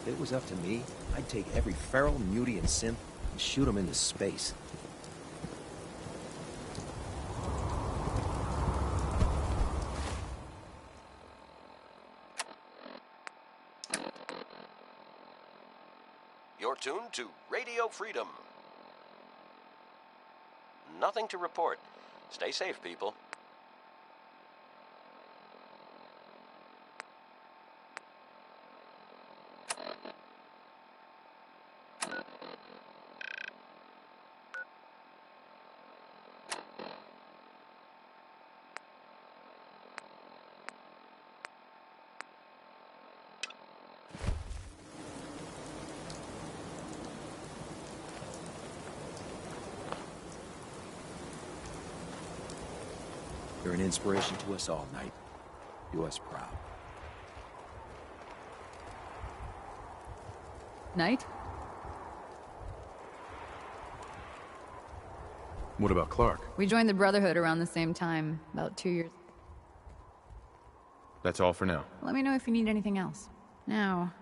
If it was up to me, I'd take every feral, muty, and synth and shoot them into space. You're tuned to Radio Freedom. Nothing to report. Stay safe, people. You're an inspiration to us all, Knight. Do us proud. Knight? What about Clark? We joined the Brotherhood around the same time, about 2 years. That's all for now. Let me know if you need anything else. Now,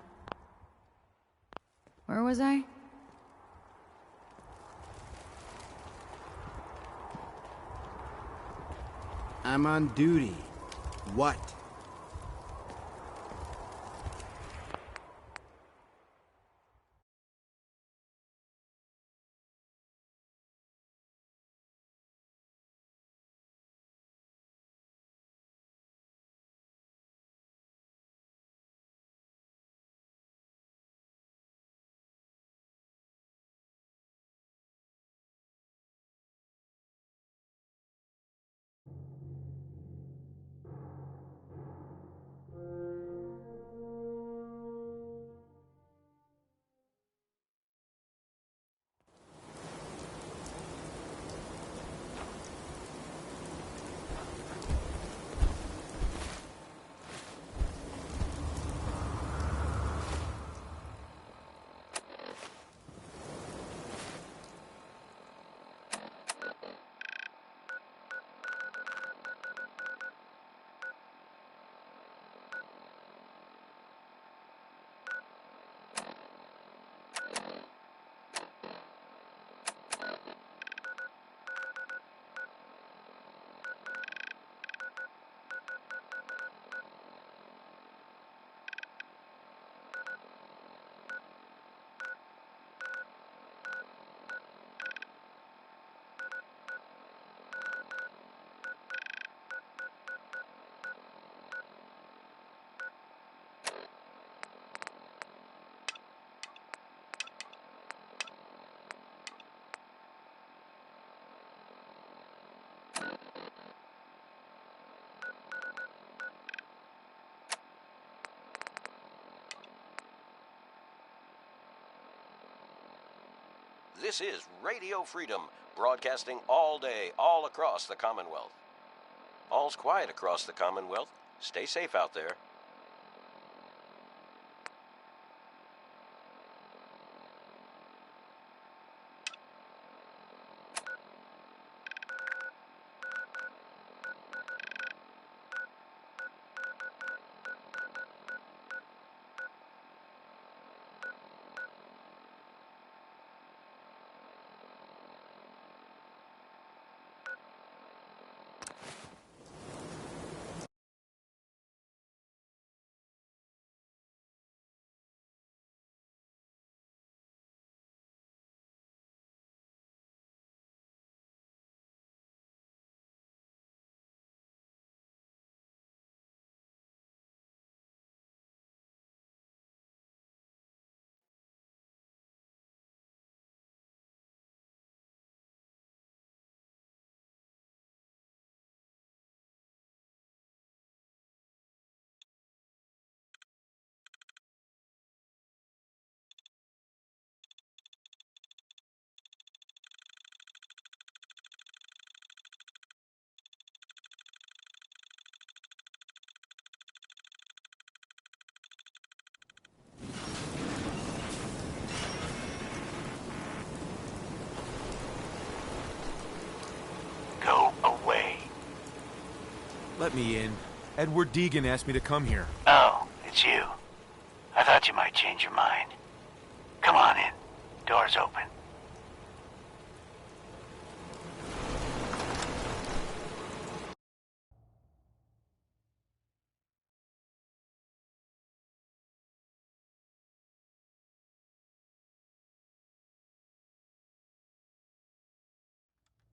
where was I? I'm on duty. What? This is Radio Freedom, broadcasting all day, all across the Commonwealth. All's quiet across the Commonwealth. Stay safe out there. Let me in. Edward Deegan asked me to come here. Oh, it's you. I thought but you might change your mind. Come on in. Door's open.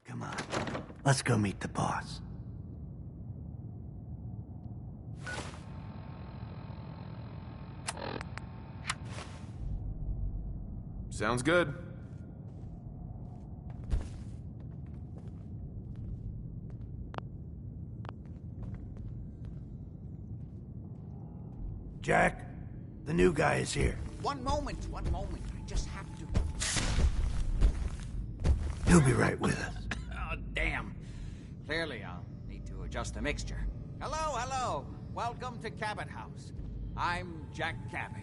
Come on. Let's go meet the boss. Sounds good. Jack, the new guy is here. One moment. I just have to... He'll be right with us. Oh, damn. Clearly, I'll need to adjust the mixture. Hello. Welcome to Cabot House. I'm Jack Cabot.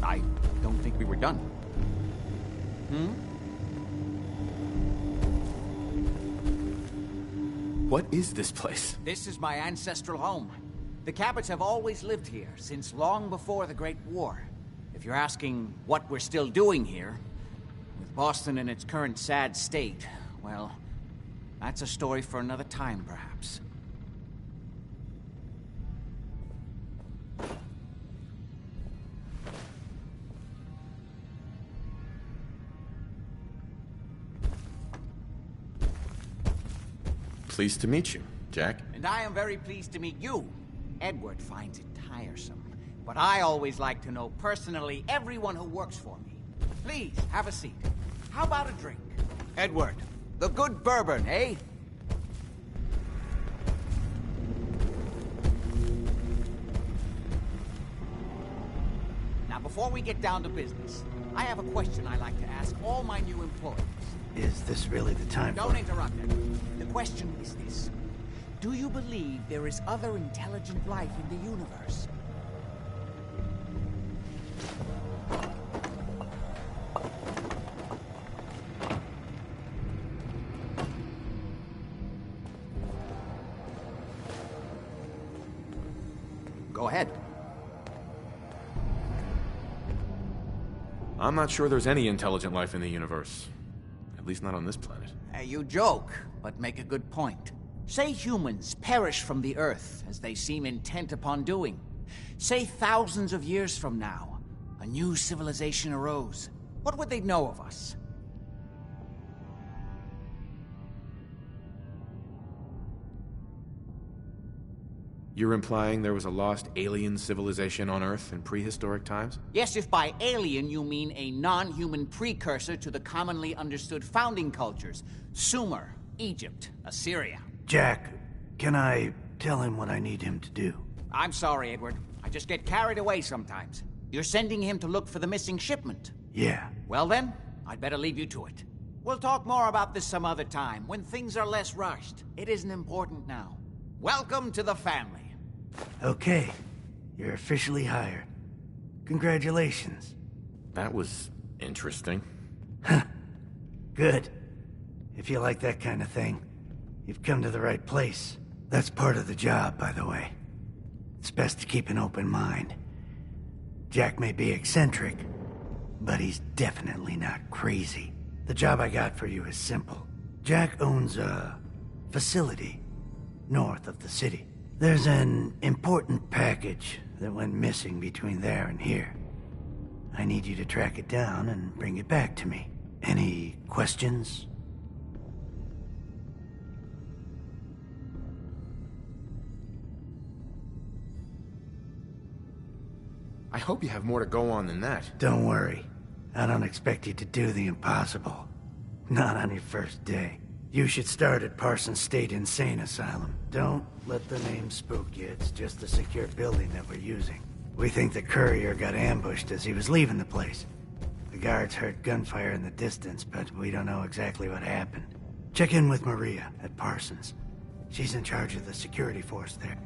I don't think we were done. What is this place? This is my ancestral home. The Cabots have always lived here, since long before the Great War. If you're asking what we're still doing here, with Boston in its current sad state, well, that's a story for another time, perhaps. Pleased to meet you, Jack. And I am very pleased to meet you. Edward finds it tiresome, but I always like to know personally everyone who works for me. Please, have a seat. How about a drink? Edward, the good bourbon, eh? Now, before we get down to business, I have a question I like to ask all my new employees. Is this really the time Don't interrupt, Edward. The question is this. Do you believe there is other intelligent life in the universe? Go ahead. I'm not sure there's any intelligent life in the universe. At least not on this planet. You joke, but make a good point. Say humans perish from the Earth, as they seem intent upon doing. Say thousands of years from now, a new civilization arose. What would they know of us? You're implying there was a lost alien civilization on Earth in prehistoric times? Yes, if by alien you mean a non-human precursor to the commonly understood founding cultures. Sumer, Egypt, Assyria. Jack, can I tell him what I need him to do? I'm sorry, Edward. I just get carried away sometimes. You're sending him to look for the missing shipment? Yeah. Well then, I'd better leave you to it. We'll talk more about this some other time, when things are less rushed. It isn't important now. Welcome to the family. Okay. You're officially hired. Congratulations. That was interesting. Good. If you like that kind of thing, you've come to the right place. That's part of the job, by the way. It's best to keep an open mind. Jack may be eccentric, but he's definitely not crazy. The job I got for you is simple. Jack owns a facility north of the city. There's an important package that went missing between there and here. I need you to track it down and bring it back to me. Any questions? I hope you have more to go on than that. Don't worry. I don't expect you to do the impossible. Not on your first day. You should start at Parsons State Insane Asylum. Don't let the name spook you. It's just a secure building that we're using. We think the courier got ambushed as he was leaving the place. The guards heard gunfire in the distance, but we don't know exactly what happened. Check in with Maria at Parsons. She's in charge of the security force there.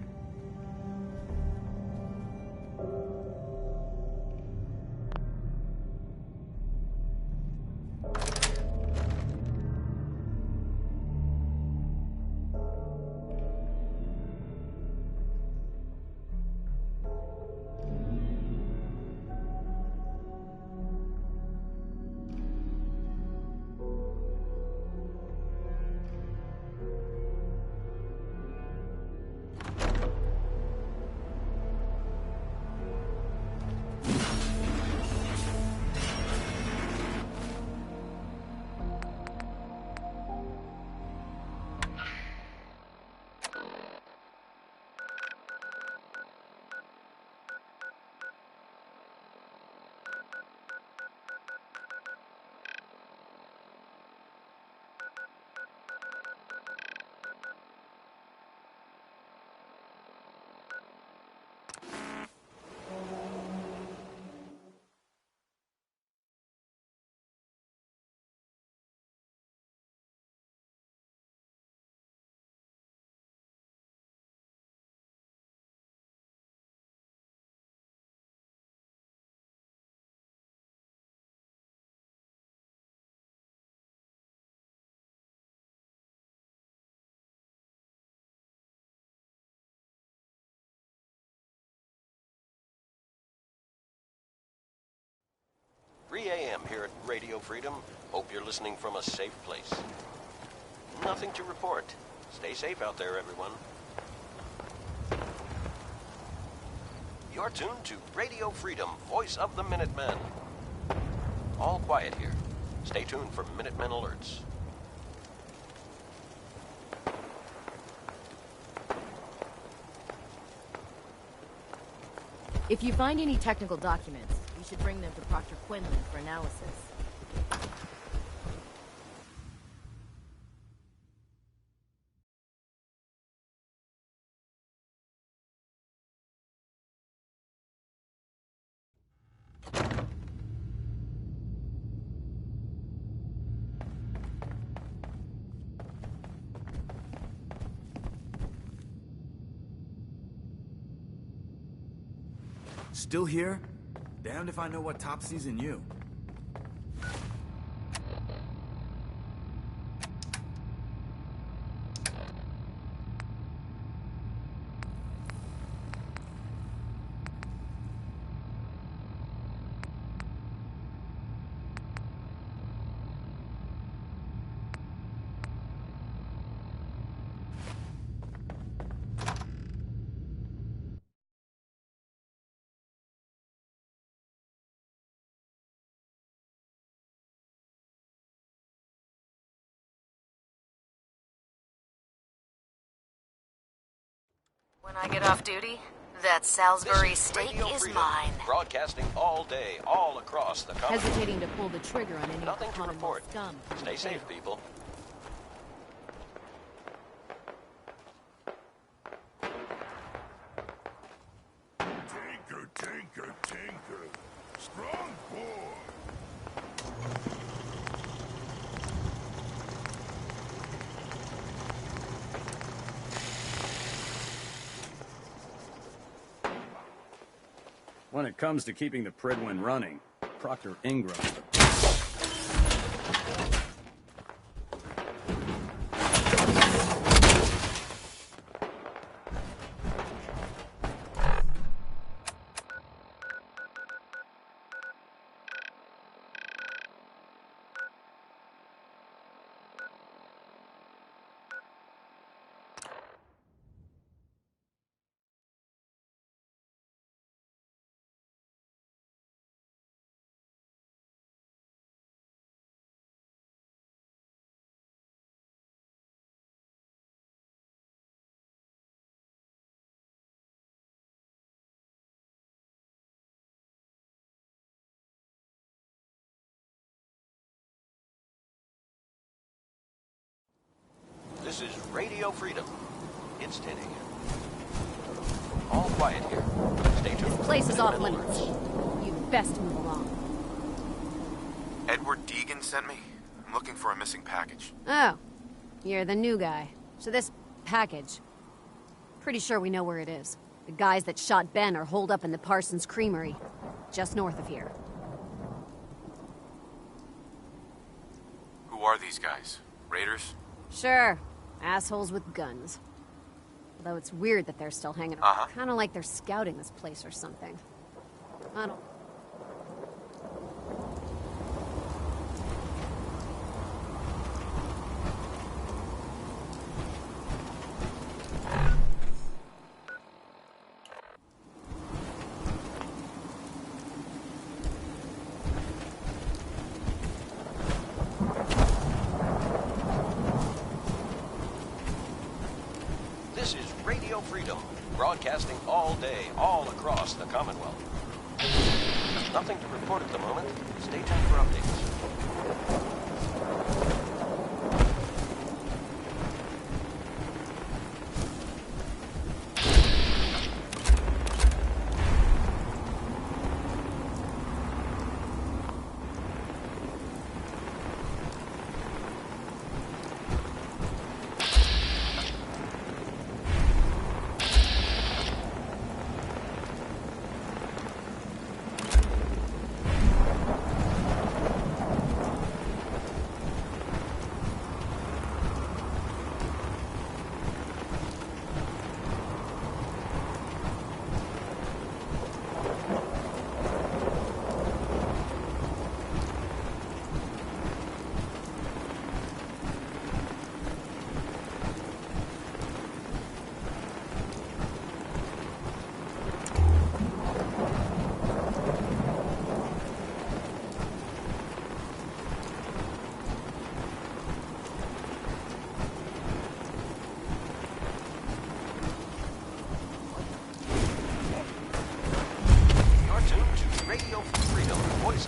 "3 a.m. here at Radio Freedom. Hope you're listening from a safe place. Nothing to report. Stay safe out there, everyone." You're tuned to Radio Freedom, voice of the Minutemen. All quiet here. Stay tuned for Minutemen alerts. If you find any technical documents, you should bring them to Proctor Quinlan for analysis. Still here? Damned if I know what topsy's in you. When I get off duty, that Salisbury This is steak Radio is Freedom, mine. broadcasting all day, all across the Commonwealth. Hesitating to pull the trigger on any Nothing to Commonwealth report. scum. Stay safe, people. Tinker, tinker, tinker. Strong boy. When it comes to keeping the Pridwin running, Proctor Ingram. This is Radio Freedom. It's 10 a.m. All quiet here. Stay tuned. This place is off limits. You'd best move along. Edward Deegan sent me. I'm looking for a missing package. Oh, you're the new guy. So this Package. Pretty sure we know where it is. The guys that shot Ben are holed up in the Parsons Creamery, just north of here. Who are these guys? Raiders? Sure. Assholes with guns. Although it's weird that they're still hanging around. Kind of like they're scouting this place or something. I don't... This is Radio Freedom, broadcasting all day, all across the Commonwealth. Nothing to report at the moment. Stay tuned for updates.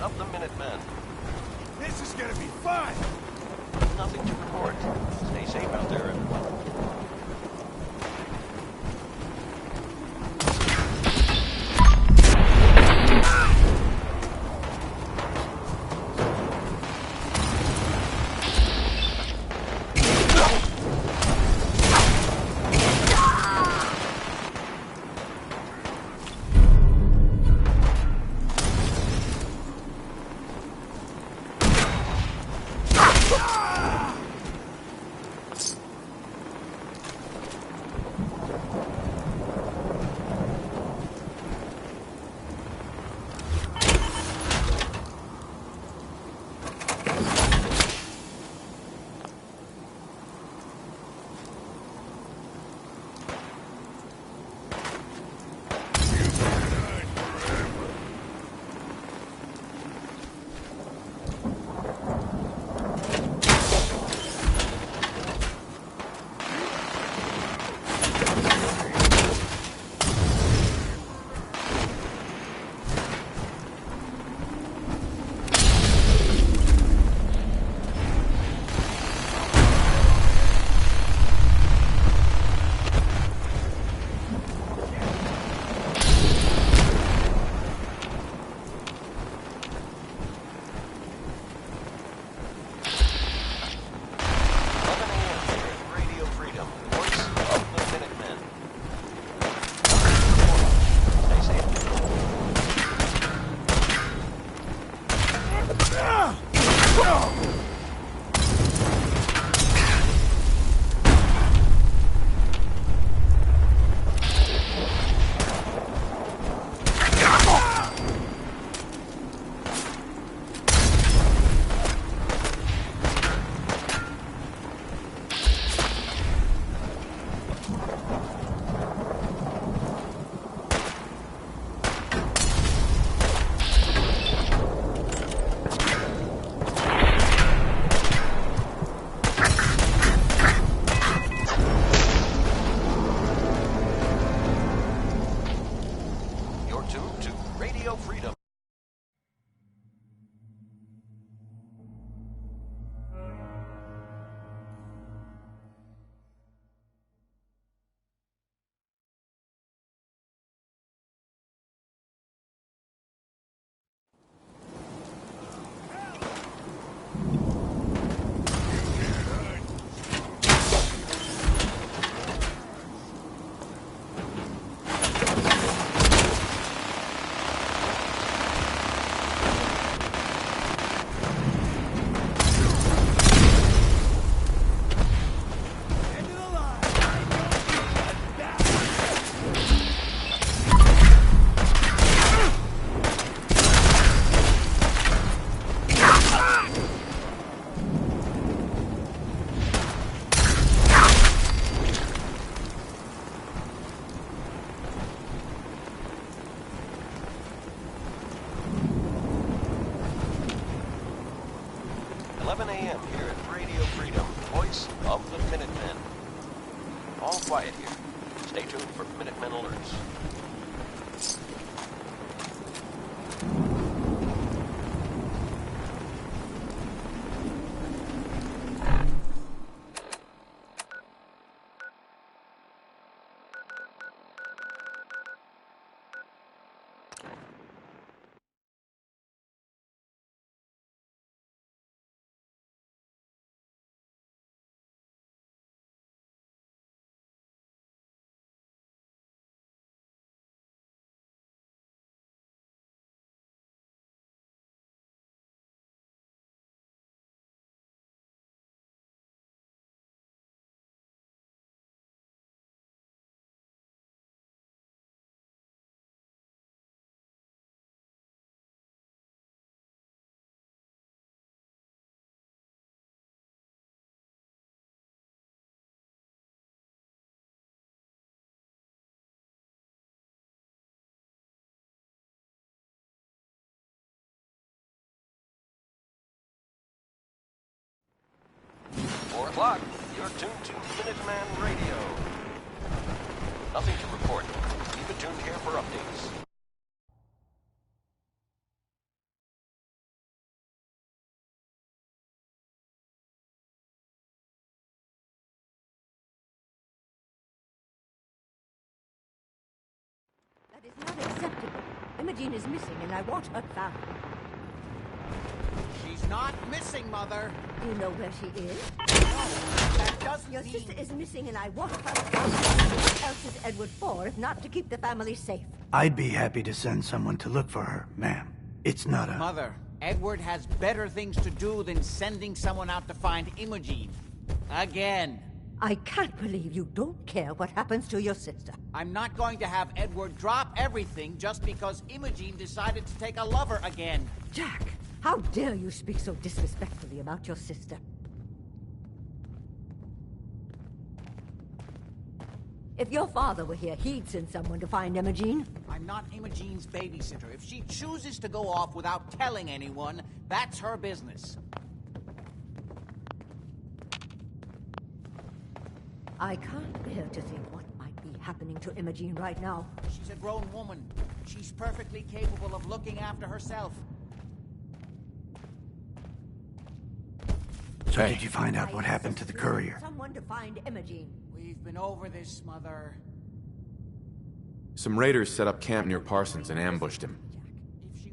Of the Minutemen. This is gonna be fun! Nothing to report. Stay safe out there, everyone. quiet here. Stay tuned for Minutemen alerts. O'clock. You're tuned to Minuteman Radio. Nothing to report. Keep it tuned here for updates. That is not acceptable. Imogene is missing, and I want her found. She's not missing, Mother. Do you know where she is? No, that doesn't Your mean... sister is missing, and I want her found. What else is Edward for, if not to keep the family safe? I'd be happy to send someone to look for her, ma'am. It's not a... Mother, Edward has better things to do than sending someone out to find Imogene. Again. I can't believe you don't care what happens to your sister. I'm not going to have Edward drop everything just because Imogene decided to take a lover again. Jack, how dare you speak so disrespectfully about your sister? If your father were here, he'd send someone to find Imogene. I'm not Imogene's babysitter. If she chooses to go off without telling anyone, that's her business. I can't bear to think what might be happening to Imogene right now. She's a grown woman. She's perfectly capable of looking after herself. So did you find out what happened to the courier? Someone to find Imogene. We've been over this, Mother. Some raiders set up camp near Parsons and ambushed him.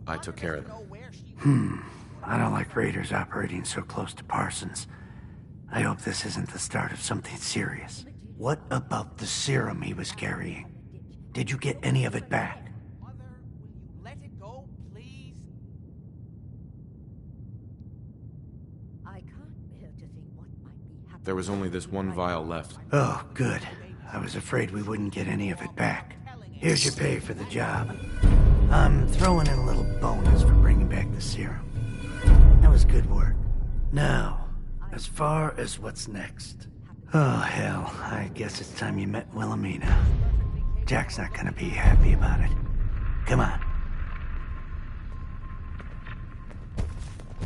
I took care of them. I don't like raiders operating so close to Parsons. I hope this isn't the start of something serious. What about the serum he was carrying? Did you get any of it back? Mother, will you let it go, please? I can't bear to think what might be happening. There was only this one vial left. Oh, good. I was afraid we wouldn't get any of it back. Here's your pay for the job. I'm throwing in a little bonus for bringing back the serum. That was good work. Now, as far as what's next. Oh, hell. I guess it's time you met Wilhelmina. Jack's not gonna be happy about it. Come on.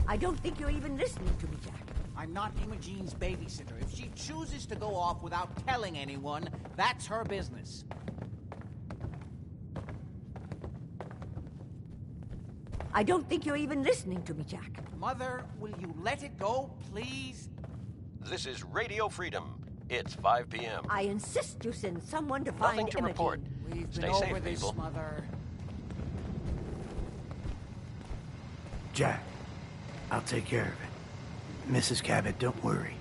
I don't think you're even listening to me, Jack. I'm not Imogene's babysitter. If she chooses to go off without telling anyone, that's her business. I don't think you're even listening to me, Jack. Mother, will you let it go, please? This is Radio Freedom. It's 5 p.m. I insist you send someone to find Nothing to Imogene. report. We've Stay been safe, over this, people. Mother. Jack, I'll take care of it. Mrs. Cabot, don't worry.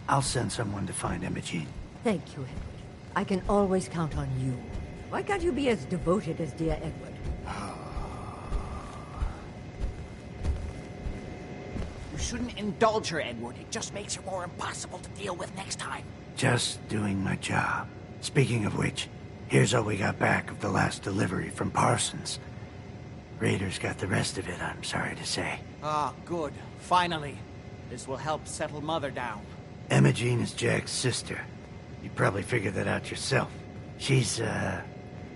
I'll send someone to find Imogene. Thank you, Edward. I can always count on you. Why can't you be as devoted as dear Edward? You shouldn't indulge her, Edward. It just makes her more impossible to deal with next time. Just doing my job. Speaking of which, here's all we got back of the last delivery from Parsons. Raiders got the rest of it, I'm sorry to say. Ah, good. Finally. This will help settle Mother down. Imogene is Jack's sister. You probably figured that out yourself. She's, a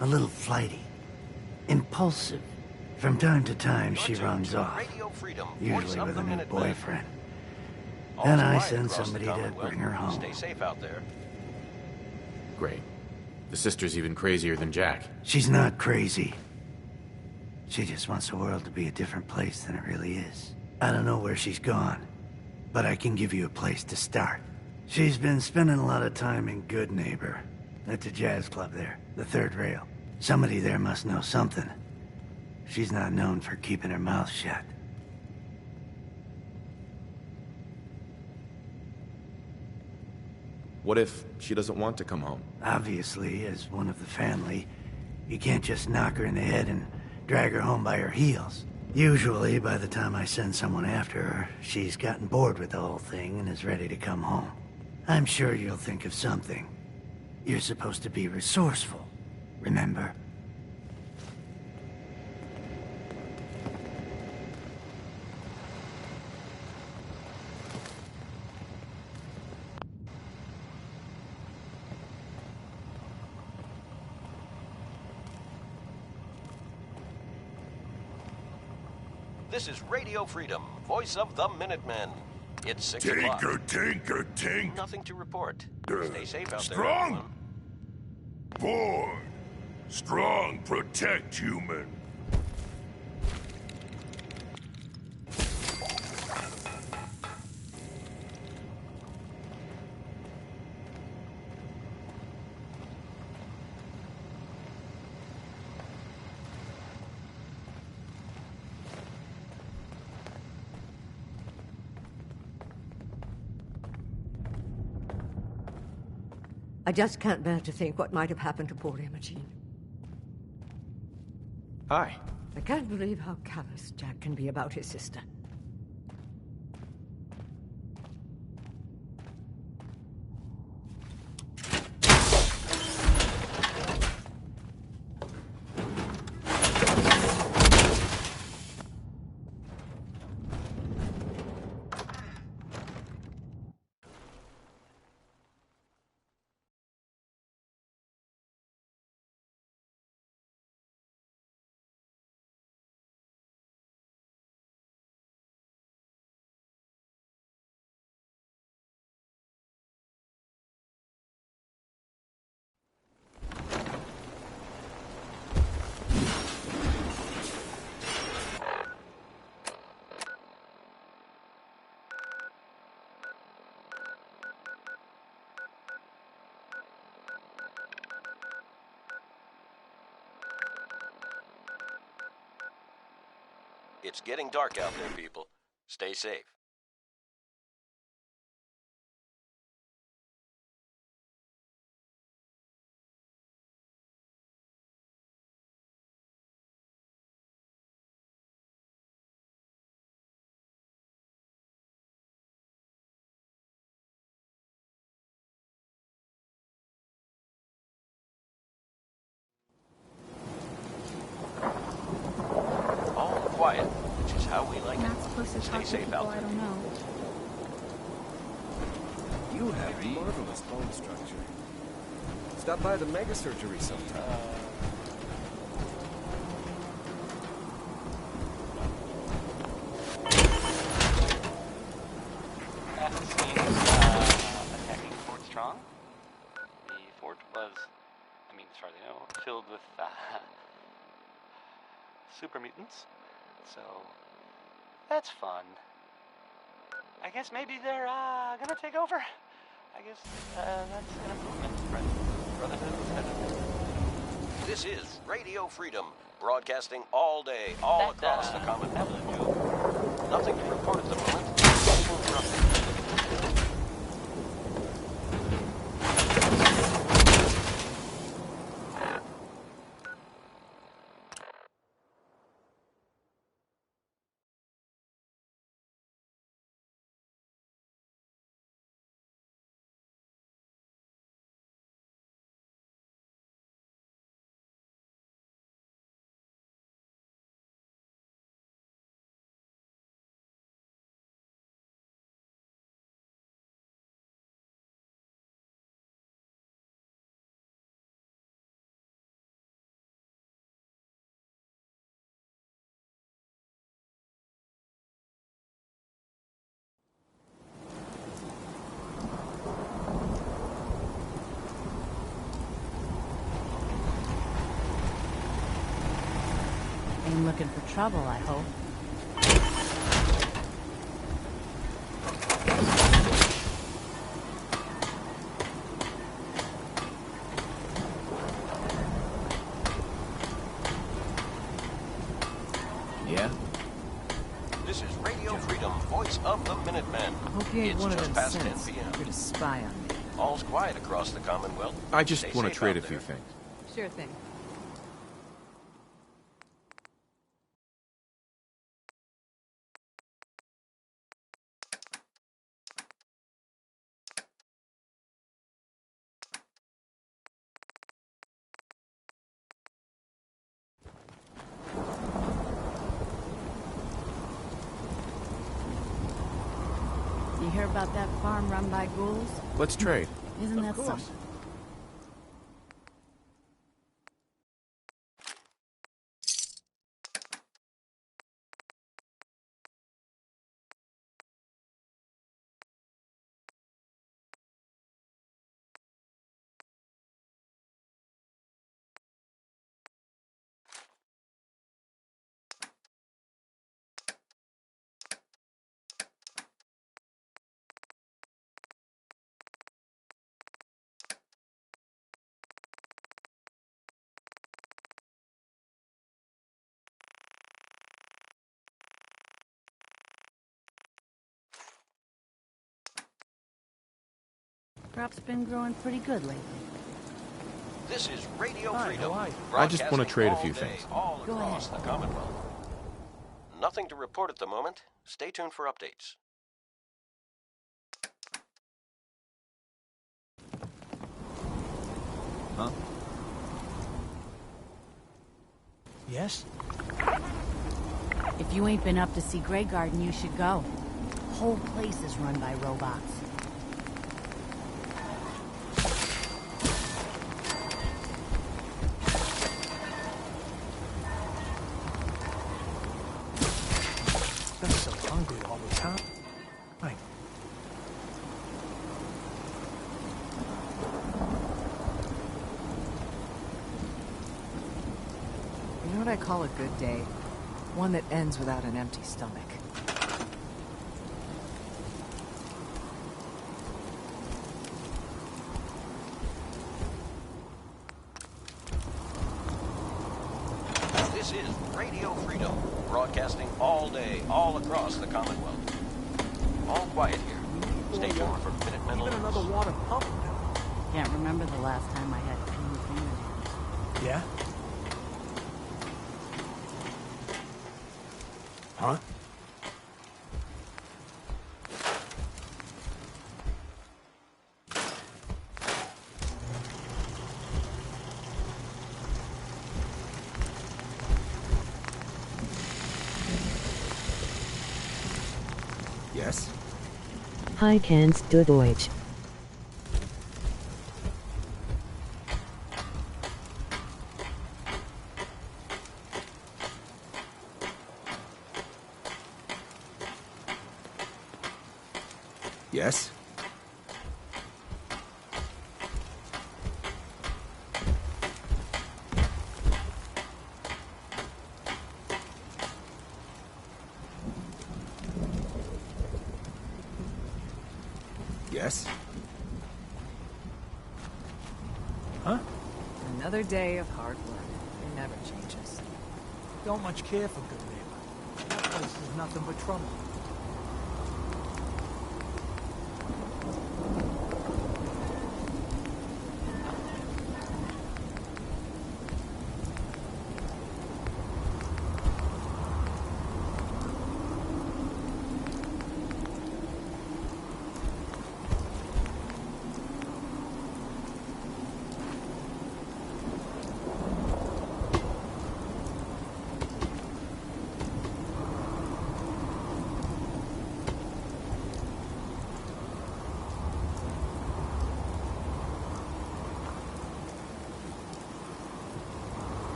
little flighty. Impulsive. From time to time, she runs off. Usually with a new boyfriend. Then I send somebody to bring her home. Stay safe out there. Great. The sister's even crazier than Jack. She's not crazy. She just wants the world to be a different place than it really is. I don't know where she's gone, but I can give you a place to start. She's been spending a lot of time in Good Neighbor, at the jazz club there, the third rail. Somebody there must know something. She's not known for keeping her mouth shut. What if she doesn't want to come home? Obviously, as one of the family, you can't just knock her in the head and drag her home by her heels. Usually, by the time I send someone after her, she's gotten bored with the whole thing and is ready to come home. I'm sure you'll think of something. You're supposed to be resourceful, remember? This is Radio Freedom, voice of the Minutemen. It's 6 o'clock. Tinker, tink. Nothing to report. Stay safe out there, Strong. everyone. Born. Strong, protect human. I just can't bear to think what might have happened to poor Imogen. Hi. I can't believe how callous Jack can be about his sister. It's getting dark out there, people. Stay safe. All quiet, which is how we like I'm it. not supposed to Stay talk to safe people out I there. don't know. You have marvelous bone structure. Stop by the mega surgery sometime. Attacking Fort Strong. The fort was, as far as I know, filled with super mutants. So that's fun. I guess maybe they're gonna take over. I guess that's an improvement. Brotherhood. This is Radio Freedom, broadcasting all day, all across the Commonwealth. Nothing to report at the moment. Ain't looking for trouble, I hope. Yeah? This is Radio Freedom, voice of the Minutemen. Hope you ain't It's one of just them past 10 synths. p.m. Here to spy on me. All's quiet across the Commonwealth. I just Stay want to safe trade out a few there. things. Sure thing. You hear about that farm run by ghouls? Let's trade. Isn't that something? Crop's been growing pretty good lately. This is Radio Hi, Freedom. how are you? I just want to broadcasting trade a all few day, things. all Go across ahead. the Commonwealth. Nothing to report at the moment. Stay tuned for updates. Huh? Yes? If you ain't been up to see Grey Garden, you should go. Whole place is run by robots. Been so hungry all the time. Right. You know what I call a good day? One that ends without an empty stomach. This is Radio Freedom, broadcasting all day, all across the Commonwealth. All quiet here. Stay tuned for Minutemen Even alerts. another water pump. Can't remember the last time I had clean fingernails. Yeah? Huh? Yes? Hi, kannst du Deutsch? Yes? Yes? Huh? Another day of hard work. It never changes. Don't much care for good neighbor. That place is nothing but trouble.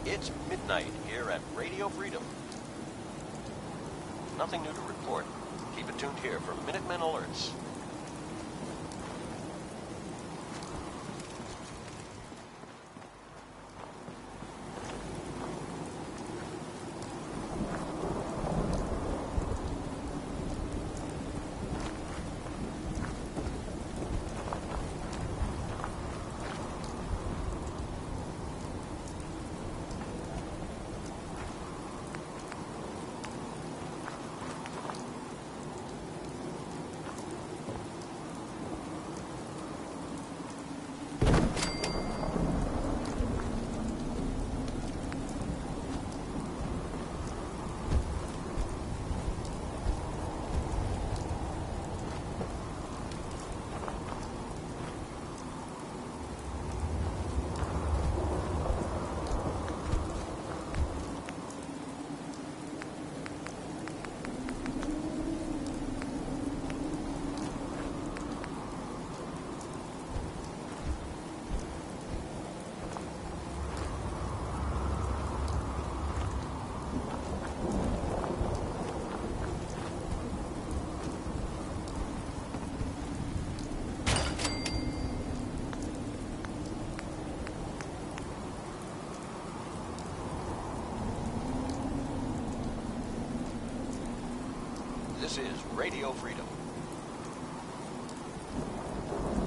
It's midnight here at Radio Freedom. Nothing new to report. Keep it tuned here for Minutemen alerts. This is Radio Freedom.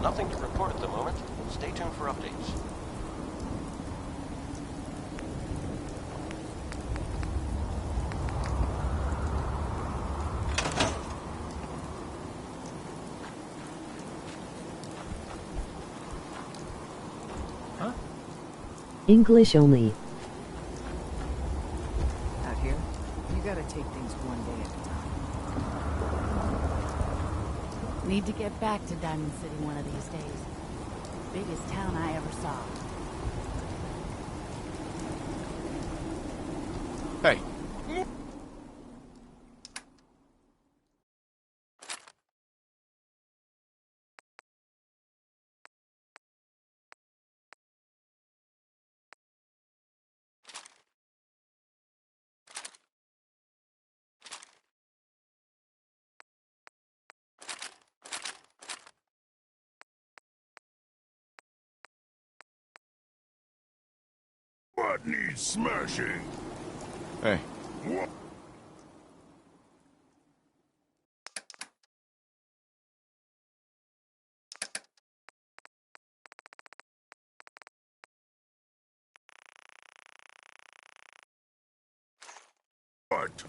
Nothing to report at the moment. Stay tuned for updates. English only. Out here, you gotta take things one day at a time. Need to get back to Diamond City one of these days. Biggest town I ever saw. Hey. What needs smashing? Hey. What? What?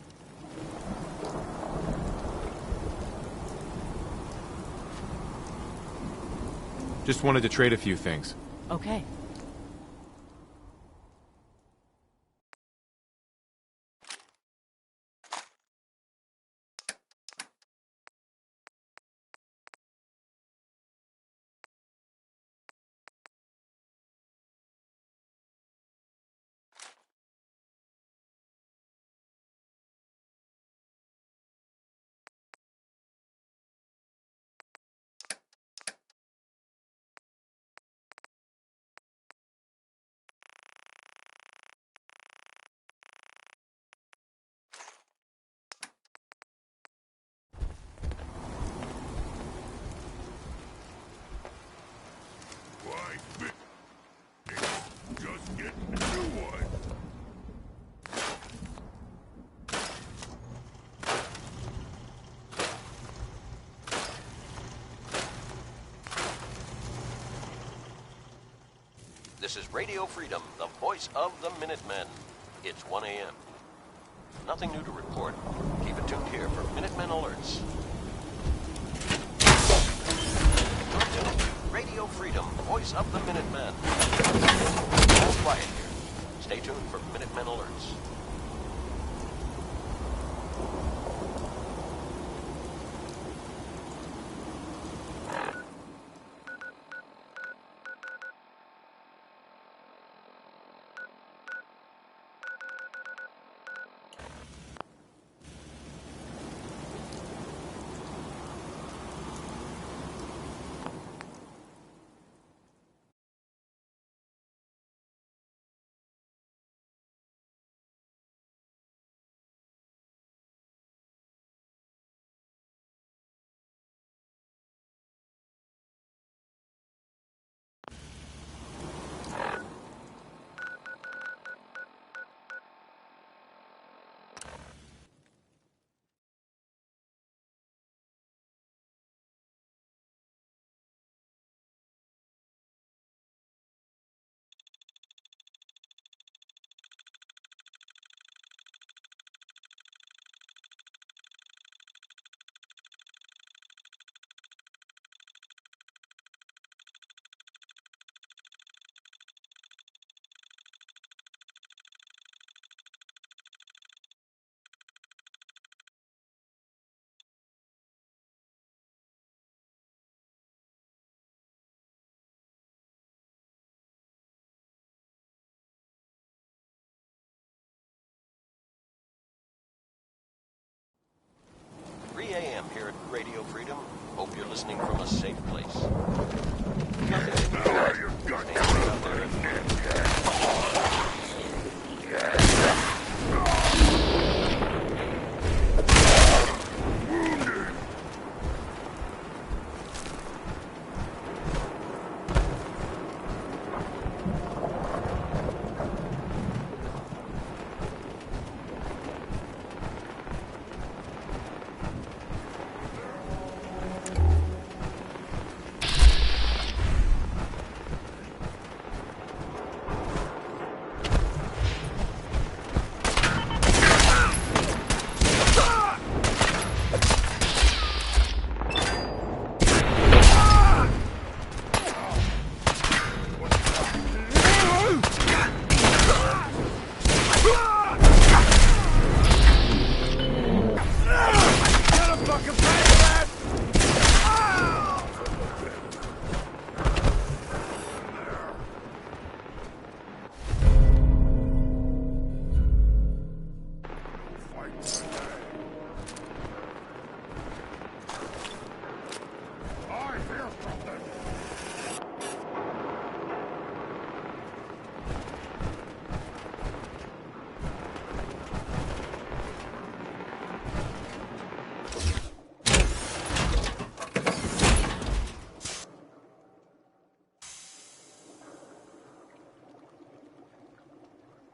Just wanted to trade a few things. Okay. Just get a new one. This is Radio Freedom, the voice of the Minutemen. It's 1 a.m. Nothing new to report. Keep it tuned here for Minutemen alerts. You're tuned to Radio Freedom, voice of the Minutemen. All quiet here. Stay tuned for Minutemen alerts.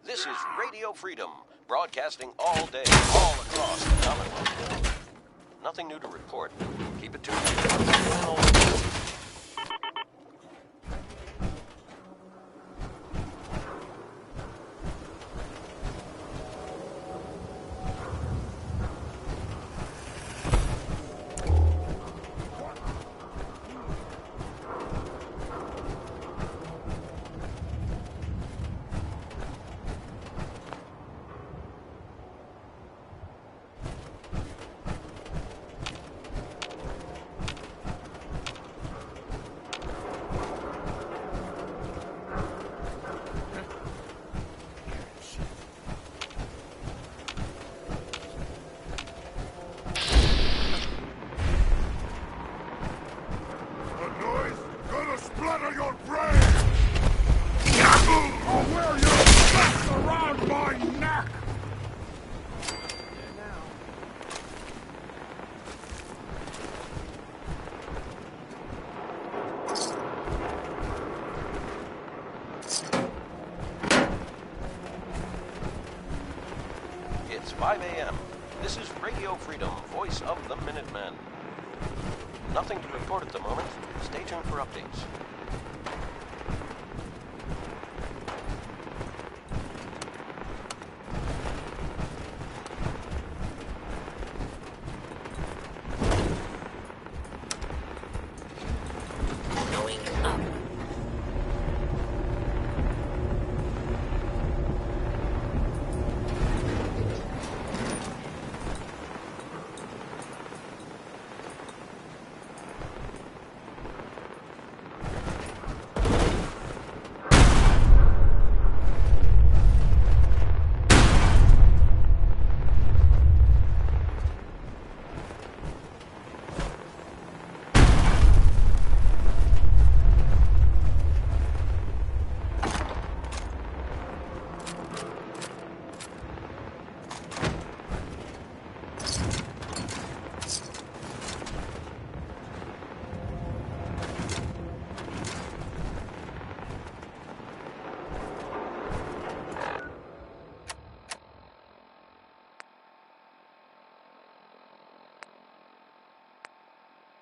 This is Radio Freedom, broadcasting all day, all across the Commonwealth. Nothing new to report. Keep it tuned. It's 5 a.m. This is Radio Freedom, voice of the Minutemen. Nothing to report at the moment. Stay tuned for updates.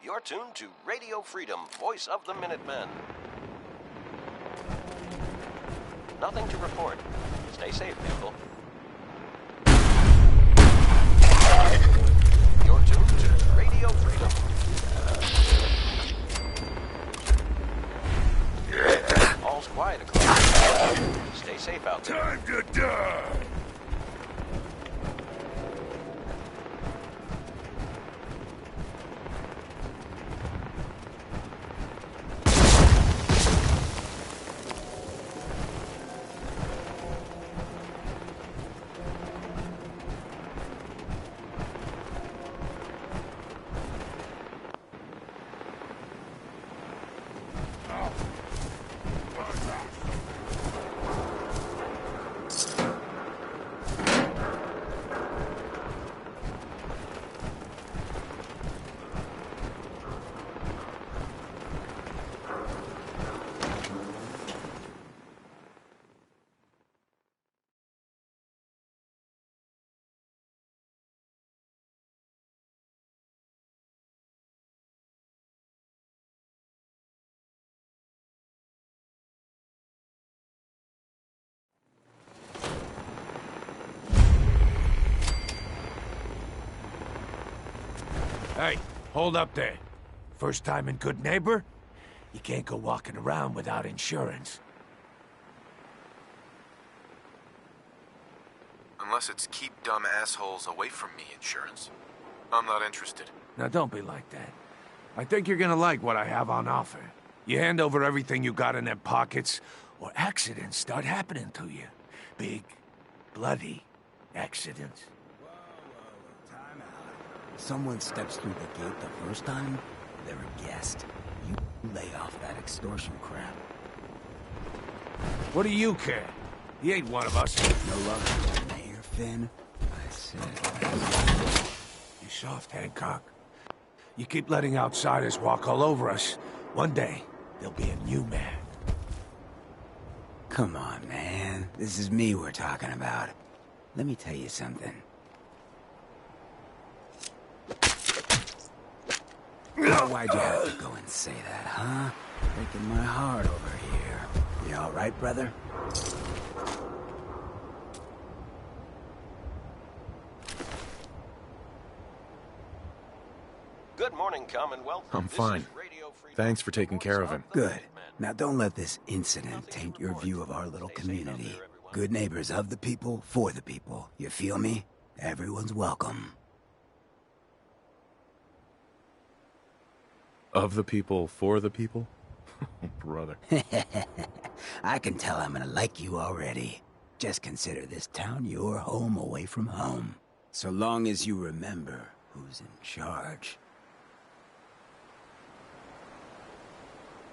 You're tuned to Radio Freedom, voice of the Minutemen. Nothing to report. Stay safe, people. You're tuned to Radio Freedom. All's quiet across. Stay safe out there. Time to die! Hey, hold up there. First time in Good Neighbor? You can't go walking around without insurance. Unless it's keep dumb assholes away from me insurance. I'm not interested. Now don't be like that. I think you're gonna like what I have on offer. You hand over everything you got in them pockets, or accidents start happening to you. Big, bloody accidents. Someone steps through the gate the first time, they're a guest. You lay off that extortion crap. What do you care? He ain't one of us. No love in here, Finn. I said... You soft, Hancock. You keep letting outsiders walk all over us. One day, there'll be a new man. Come on, man. This is me we're talking about. Let me tell you something. Oh, why'd you have to go and say that, huh? Breaking my heart over here. You all right, brother? Good morning, Commonwealth. I'm fine. Thanks for taking care of him. Good. Now don't let this incident taint your view of our little community. Good neighbors of the people, for the people. You feel me? Everyone's welcome. Of the people, for the people? Brother. I can tell I'm gonna like you already. Just consider this town your home away from home. So long as you remember who's in charge.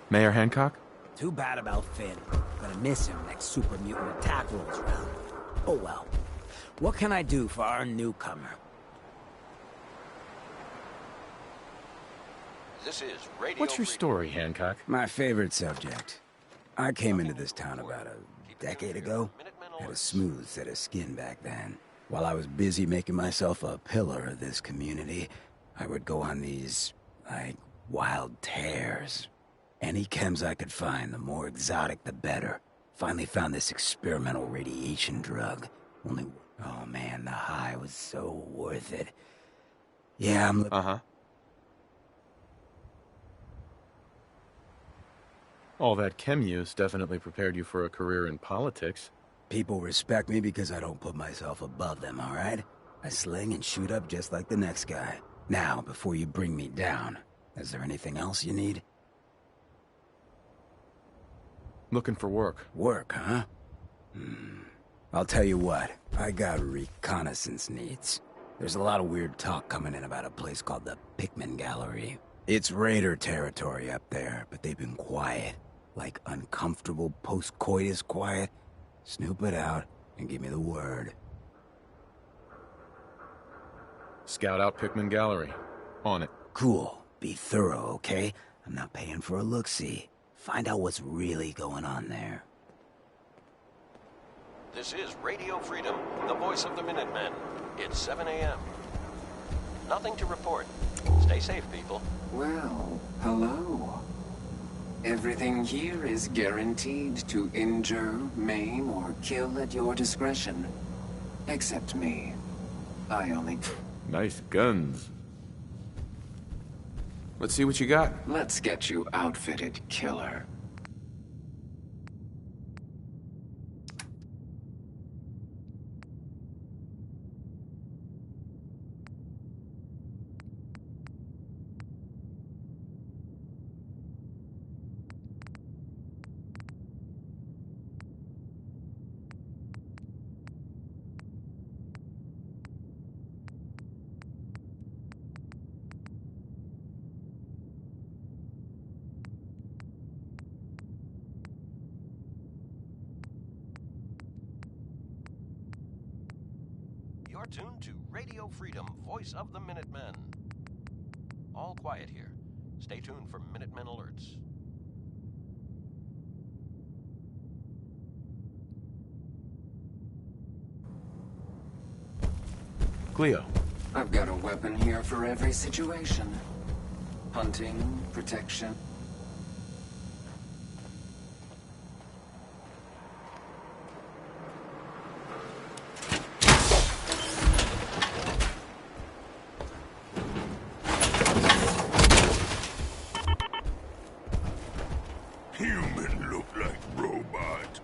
Mayor Hancock? Too bad about Finn. Gonna miss him next super mutant attack rolls around. Oh well. What can I do for our newcomer? This is Radio What's your Freedom. story, Hancock? My favorite subject. I came into this town about a decade ago. Had a smooth set of skin back then. While I was busy making myself a pillar of this community, I would go on these, like, wild tears. Any chems I could find, the more exotic the better. Finally found this experimental radiation drug. Only, oh man, the high was so worth it. Yeah, I'm All that chem use definitely prepared you for a career in politics. People respect me because I don't put myself above them, all right? I sling and shoot up just like the next guy. Now, before you bring me down, is there anything else you need? Looking for work. Work, huh? I'll tell you what, I got reconnaissance needs. There's a lot of weird talk coming in about a place called the Pikmin Gallery. It's raider territory up there, but they've been quiet. Like uncomfortable post-coitus quiet. Snoop it out and give me the word. Scout out Pikmin Gallery. On it. Cool. Be thorough, okay? I'm not paying for a look-see. Find out what's really going on there. This is Radio Freedom, the voice of the Minutemen. It's 7 a.m. Nothing to report. Stay safe, people. Well, hello. Everything here is guaranteed to injure, maim, or kill at your discretion. Except me. I only... Nice guns. Let's see what you got. Let's get you outfitted, killer. You're tuned to Radio Freedom, voice of the Minutemen. All quiet here. Stay tuned for Minutemen alerts. Cleo. I've got a weapon here for every situation. Hunting, protection. Human look like robot.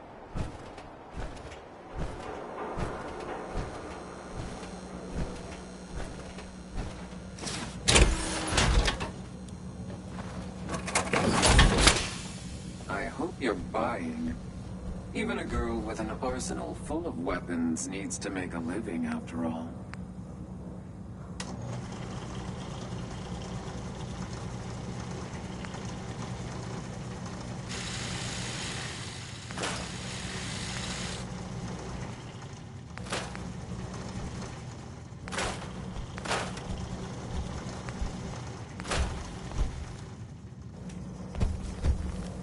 I hope you're buying. Even a girl with an arsenal full of weapons needs to make a living after all.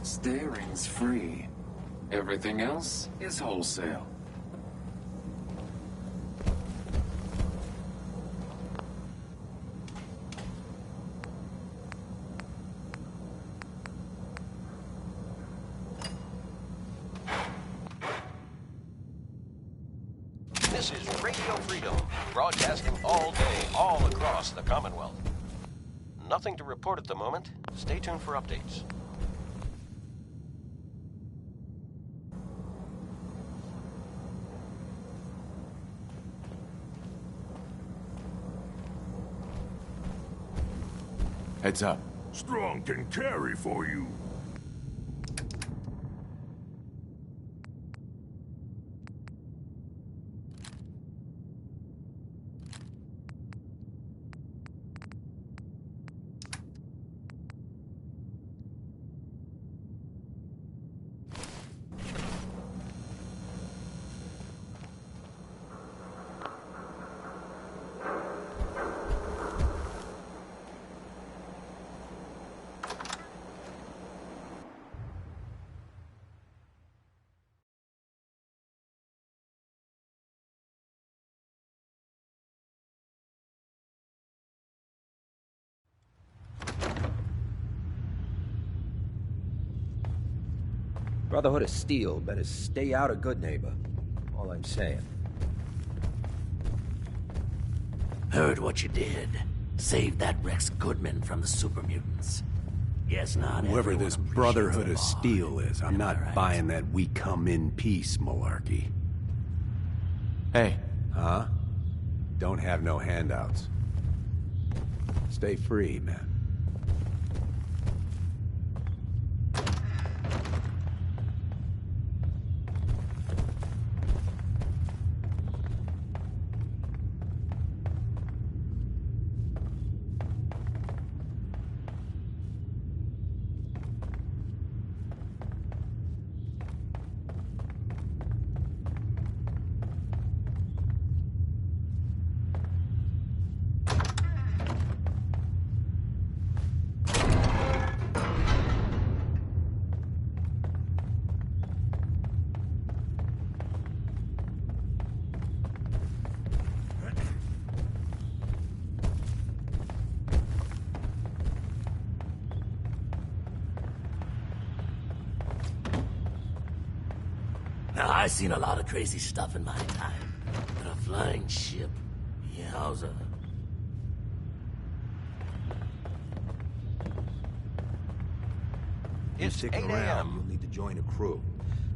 Staring's free. Everything else is wholesale. This is Radio Freedom, broadcasting all day, all across the Commonwealth. Nothing to report at the moment. Stay tuned for updates. Heads up. Strong can carry for you. Brotherhood of Steel better stay out of Good Neighbor. All I'm saying. Heard what you did. Saved that Rex Goodman from the super mutants. Yes, not Whoever this Brotherhood of Steel is, I'm not buying that we come in peace malarkey. Hey. Huh? Don't have no handouts. Stay free, man. Now, I've seen a lot of crazy stuff in my time. But a flying ship, yowza. It's sticking 8 around, a.m. you'll need to join a crew.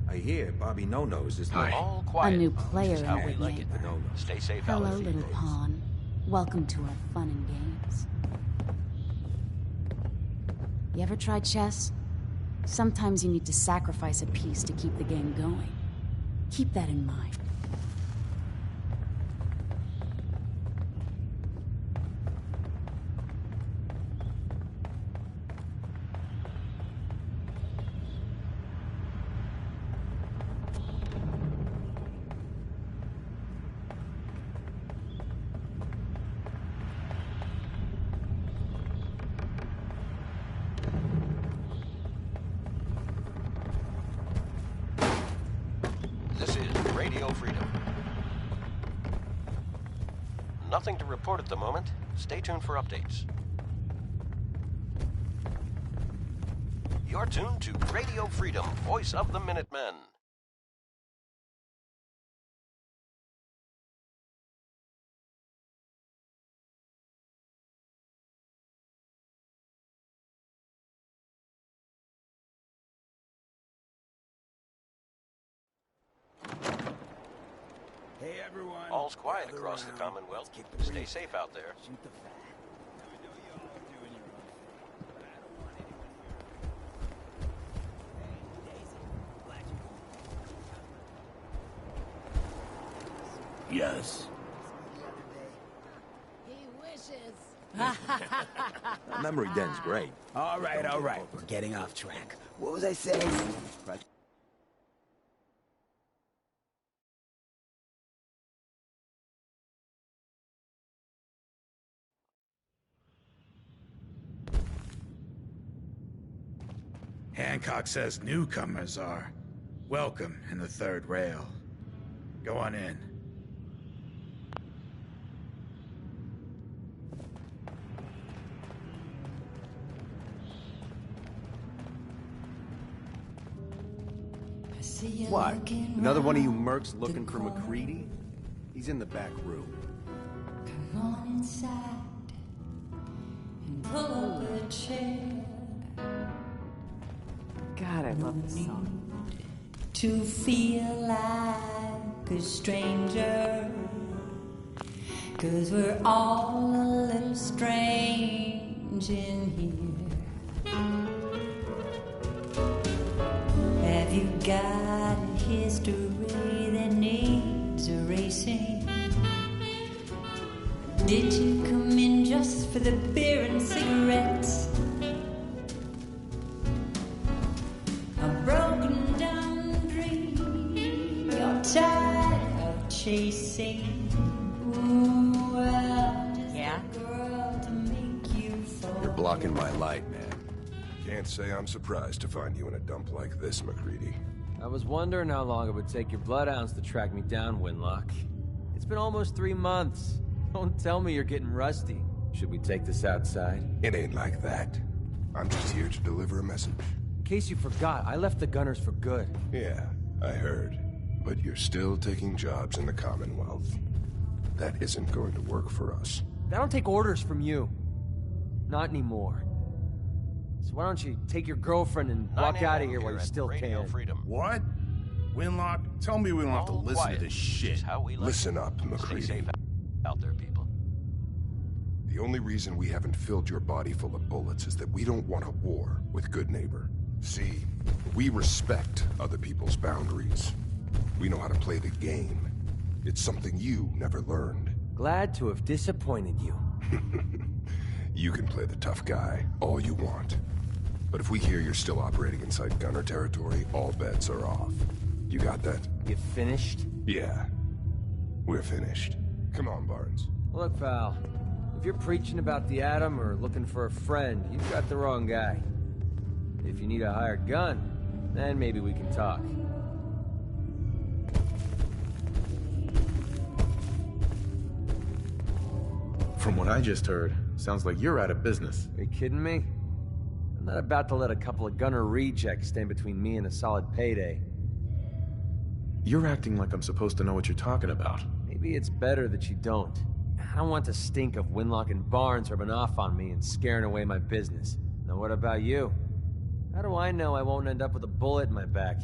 I hear Bobby No-Nos is All quiet. A new player This is how in we the like it. neighborhood. Stay safe out Hello, there. little pawn. Welcome to our fun and games. You ever tried chess? Sometimes you need to sacrifice a piece to keep the game going. Keep that in mind. This is Radio Freedom. Nothing to report at the moment. Stay tuned for updates. You're tuned to Radio Freedom, voice of the Minutemen. Hey everyone. All's quiet across the Commonwealth. Stay safe out there. Yes. He wishes. That memory den's great. All right. We're getting off track. What was I saying? Hancock says newcomers are Welcome in the third rail. Go on in. What? Another one of you mercs looking for McCready? He's in the back room. Come on inside and pull up a chair. God, I love this song. To feel like a stranger, 'cause we're all a little strange in here. Have you got a history that needs erasing? Did you come in just for the beer and cigarettes? A broken down dream you're tired of chasing. Ooh, well, just a girl to make you fall. You're blocking my light, man. Can't say I'm surprised to find you in a dump like this, McCready. I was wondering how long it would take your bloodhounds to track me down, Winlock. It's been almost 3 months. Don't tell me you're getting rusty. Should we take this outside? It ain't like that. I'm just here to deliver a message. In case you forgot, I left the Gunners for good. Yeah, I heard. But you're still taking jobs in the Commonwealth. That isn't going to work for us. I don't take orders from you. Not anymore. So why don't you take your girlfriend and walk out of here while you still can? What? Winlock, tell me we don't have to listen to this shit. Listen up, McCready. Out there, people. The only reason we haven't filled your body full of bullets is that we don't want a war with Good Neighbor. See, we respect other people's boundaries. We know how to play the game. It's something you never learned. Glad to have disappointed you. You can play the tough guy all you want. But if we hear you're still operating inside Gunner territory, all bets are off. You got that? You finished? Yeah. We're finished. Come on, Barnes. Look, pal. If you're preaching about the atom or looking for a friend, you've got the wrong guy. If you need a hired gun, then maybe we can talk. From what I just heard, sounds like you're out of business. Are you kidding me? I'm not about to let a couple of Gunner rejects stand between me and a solid payday. You're acting like I'm supposed to know what you're talking about. Maybe it's better that you don't. I don't want the stink of Winlock and Barnes rubbing off on me and scaring away my business. Now what about you? How do I know I won't end up with a bullet in my back?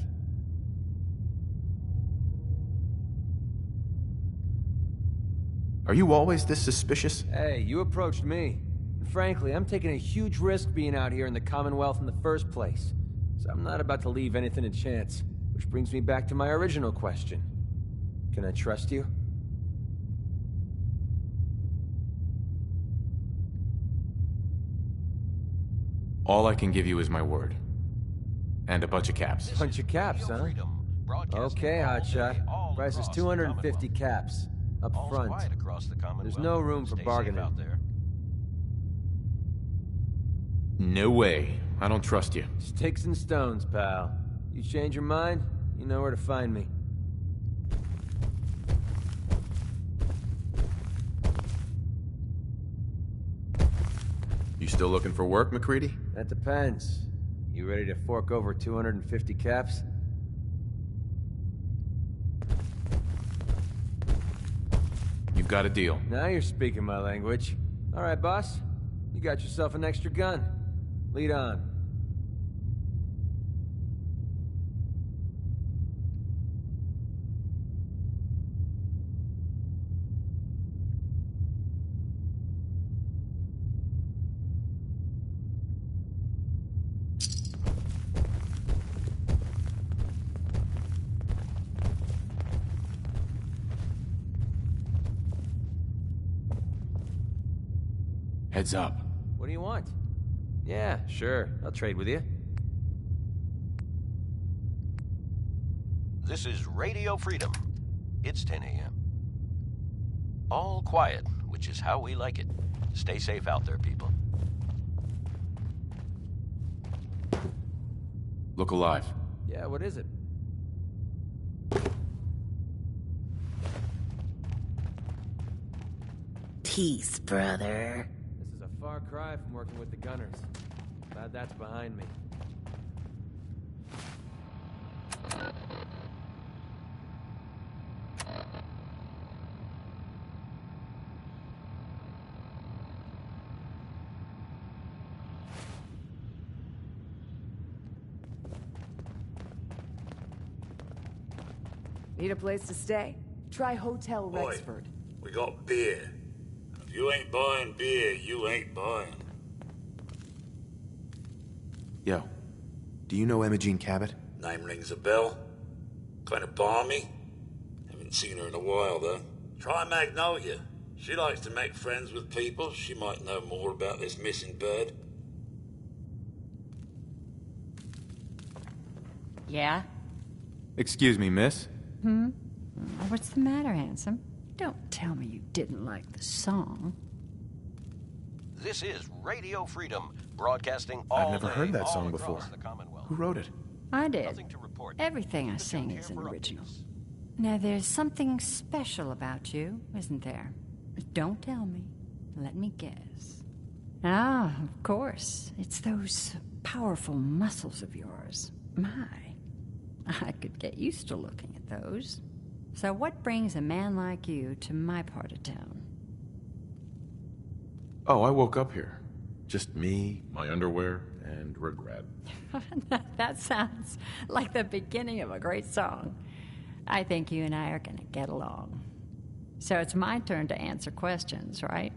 Are you always this suspicious? Hey, you approached me. And frankly, I'm taking a huge risk being out here in the Commonwealth in the first place. So I'm not about to leave anything to chance. Which brings me back to my original question. Can I trust you? All I can give you is my word. And a bunch of caps. Bunch of caps, huh? Okay, hotshot. Price is 250 caps. Up front. There's no room for bargaining. No way. I don't trust you. Sticks and stones, pal. You change your mind, you know where to find me. You still looking for work, McCready? That depends. You ready to fork over 250 caps? You've got a deal. Now you're speaking my language. All right, boss. You got yourself an extra gun. Lead on. Heads up. What do you want? Yeah, sure. I'll trade with you. This is Radio Freedom. It's 10 a.m. All quiet, which is how we like it. Stay safe out there, people. Look alive. Yeah, what is it? peace, brother. This is a far cry from working with the gunners. Glad that's behind me. Need a place to stay? Try Hotel Oi, Rexford. we got beer. If you ain't buying beer, you ain't buying. Yo, do you know Imogene Cabot? Name rings a bell. Kind of balmy. Haven't seen her in a while, though. Try Magnolia. She likes to make friends with people. She might know more about this missing bird. Yeah? Excuse me, miss? What's the matter, handsome? Don't tell me you didn't like the song. This is Radio Freedom, broadcasting all I've never day, heard that all song across before. the Commonwealth. Who wrote it? I did. Nothing to report. Everything I sing is an original. Now, there's something special about you, isn't there? Don't tell me. Let me guess. Ah, of course. It's those powerful muscles of yours. My. I could get used to looking at those. So what brings a man like you to my part of town? Oh, I woke up here. Just me, my underwear, and regret. That sounds like the beginning of a great song. I think you and I are gonna get along. So it's my turn to answer questions, right?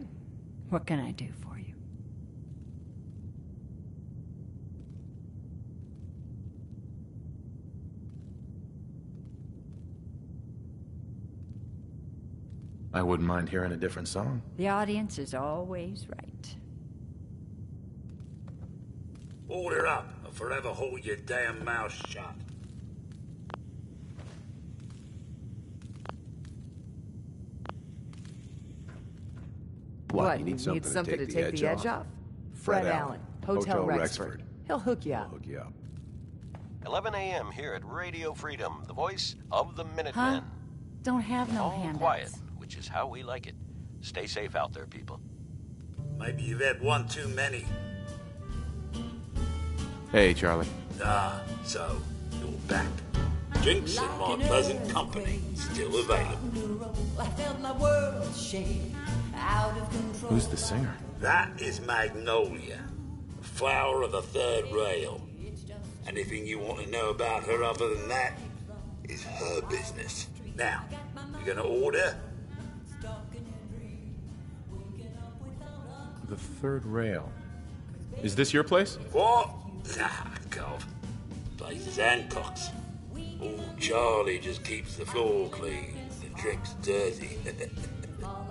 What can I do for you? I wouldn't mind hearing a different song. The audience is always right. Order up, or forever hold your damn mouth shut. What, you need something to take the edge off? Fred Allen, Hotel Rexford. He'll hook you up. 11 a.m. here at Radio Freedom, the voice of the Minutemen. Huh? Don't have no All handouts. quiet, which is how we like it. Stay safe out there, people. Maybe you've had one too many. Hey, Charlie. Ah, so you're back. Drinks in my pleasant company, still available. I felt my world shake out of control. Who's the singer? That is Magnolia, flower of the third rail. Anything you want to know about her other than that is her business. Now, you gonna order? The third rail. Is this your place? What? Nah, God. Place is Hancock's. Old Charlie just keeps the floor clean. The drink's dirty.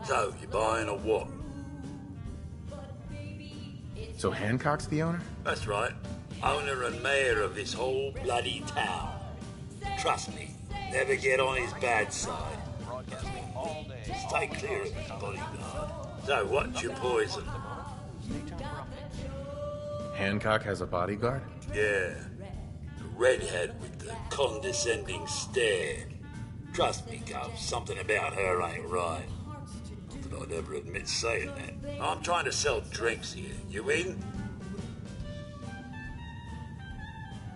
So, you buying or what? So Hancock's the owner? That's right. Owner and mayor of this whole bloody town. Trust me, never get on his bad side. Stay clear of his bodyguard. So, what's your poison? Hancock has a bodyguard? Yeah. The redhead with the condescending stare. Trust me, Cub, something about her ain't right. Not that I'd ever admit saying that. I'm trying to sell drinks here. You in?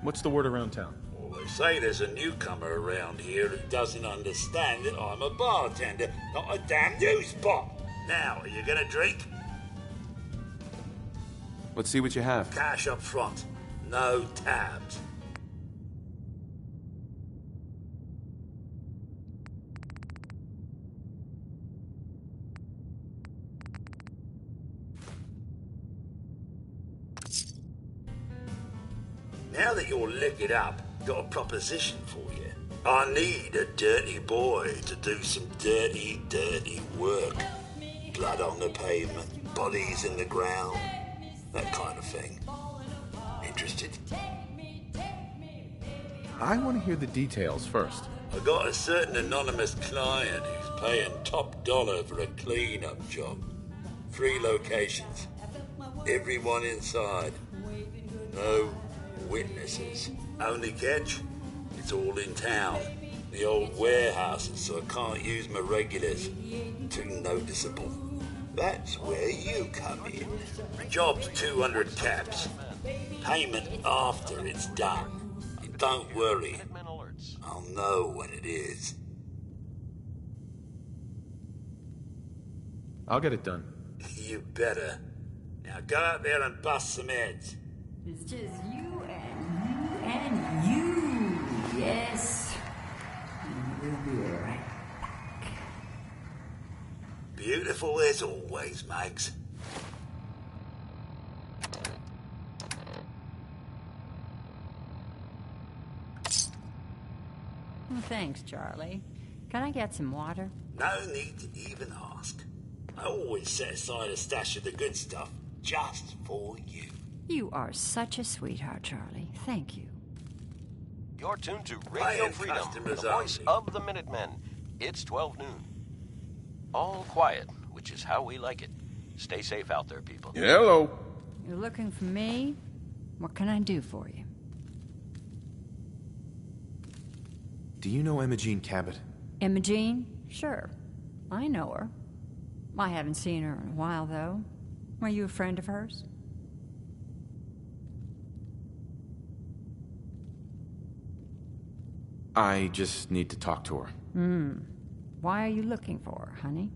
What's the word around town? Well, they say there's a newcomer around here who doesn't understand that I'm a bartender, not a damn news bot. Now, are you gonna drink? Let's see what you have. Cash up front. No tabs. Now that you're liquored up, got a proposition for you. I need a dirty boy to do some dirty, dirty work. Blood on the pavement, bodies in the ground, that kind of thing. Interested? I want to hear the details first. I got a certain anonymous client who's paying top dollar for a clean-up job. 3 locations. Everyone inside. No witnesses. Only catch? It's all in town. The old warehouses, so I can't use my regulars. Too noticeable. That's where you come in. Job's 200 caps. Payment after it's done. And don't worry, I'll know when it is. I'll get it done. You better. Now go out there and bust some heads. It's just you and you. Yes. And we'll be right. Beautiful as always, Mags. Well, thanks, Charlie. Can I get some water? No need to even ask. I always set aside a stash of the good stuff just for you. You are such a sweetheart, Charlie. Thank you. You're tuned to Radio Freedom, the voice of the Minutemen. It's 12 noon. All quiet, which is how we like it. Stay safe out there, people. Hello. You're looking for me? What can I do for you? Do you know Imogene Cabot? Imogene? Sure. I know her. I haven't seen her in a while, though. Are you a friend of hers? I just need to talk to her. Why are you looking for her, honey?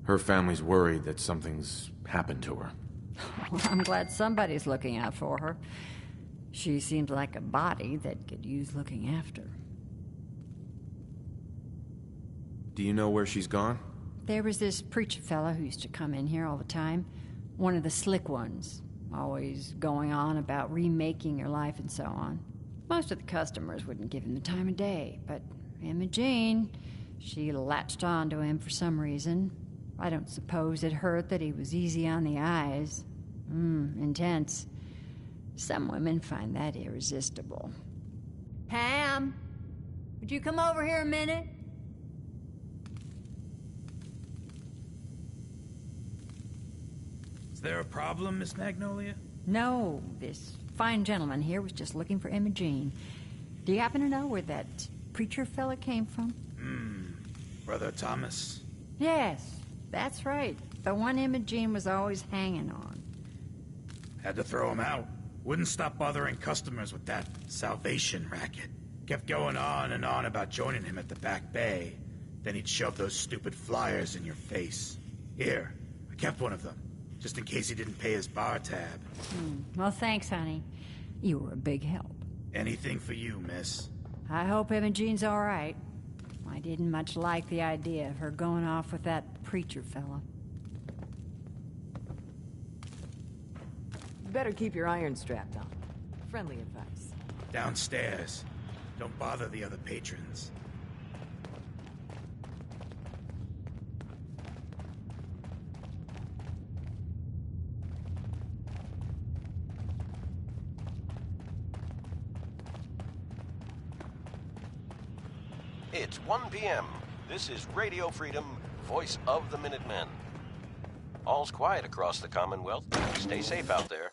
Her family's worried that something's happened to her. I'm glad somebody's looking out for her. She seems like a body that could use looking after. Do you know where she's gone? There was this preacher fella who used to come in here all the time. One of the slick ones. Always going on about remaking your life and so on. Most of the customers wouldn't give him the time of day, but Imogene, she latched on to him for some reason. I don't suppose it hurt that he was easy on the eyes. Intense. Some women find that irresistible. Pam, would you come over here a minute? Is there a problem, Miss Magnolia? No, this fine gentleman here was just looking for Imogene. Do you happen to know where that preacher fella came from? Brother Thomas. Yes, that's right. The one Imogene was always hanging on. Had to throw him out. Wouldn't stop bothering customers with that salvation racket. Kept going on and on about joining him at the back bay. Then he'd shove those stupid flyers in your face. Here, I kept one of them, just in case he didn't pay his bar tab. Well, thanks, honey. You were a big help. Anything for you, miss. I hope Imogene's all right. I didn't much like the idea of her going off with that preacher fella. You better keep your iron strapped on. Friendly advice. Downstairs. Don't bother the other patrons. It's 1 p.m. This is Radio Freedom, voice of the Minutemen. All's quiet across the Commonwealth. Stay safe out there.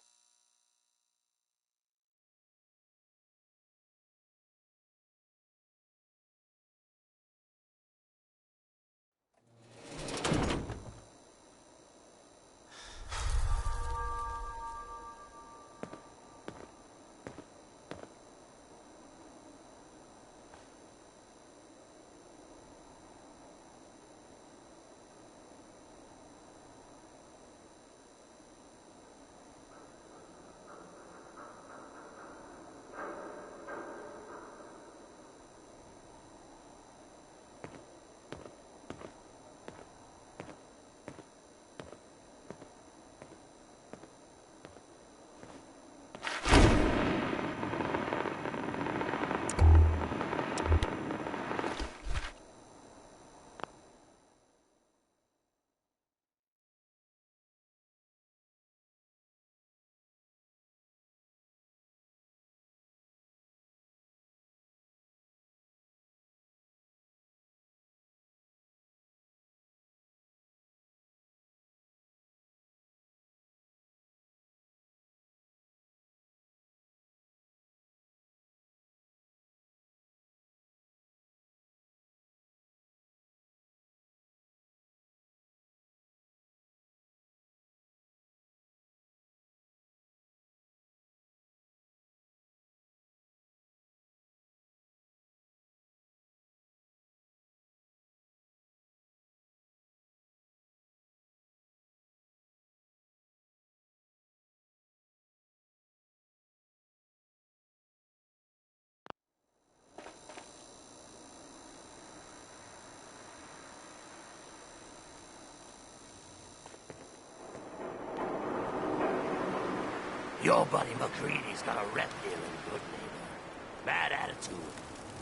Your buddy McCready's got a rep here in Good Neighbor. Bad attitude,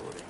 good aim.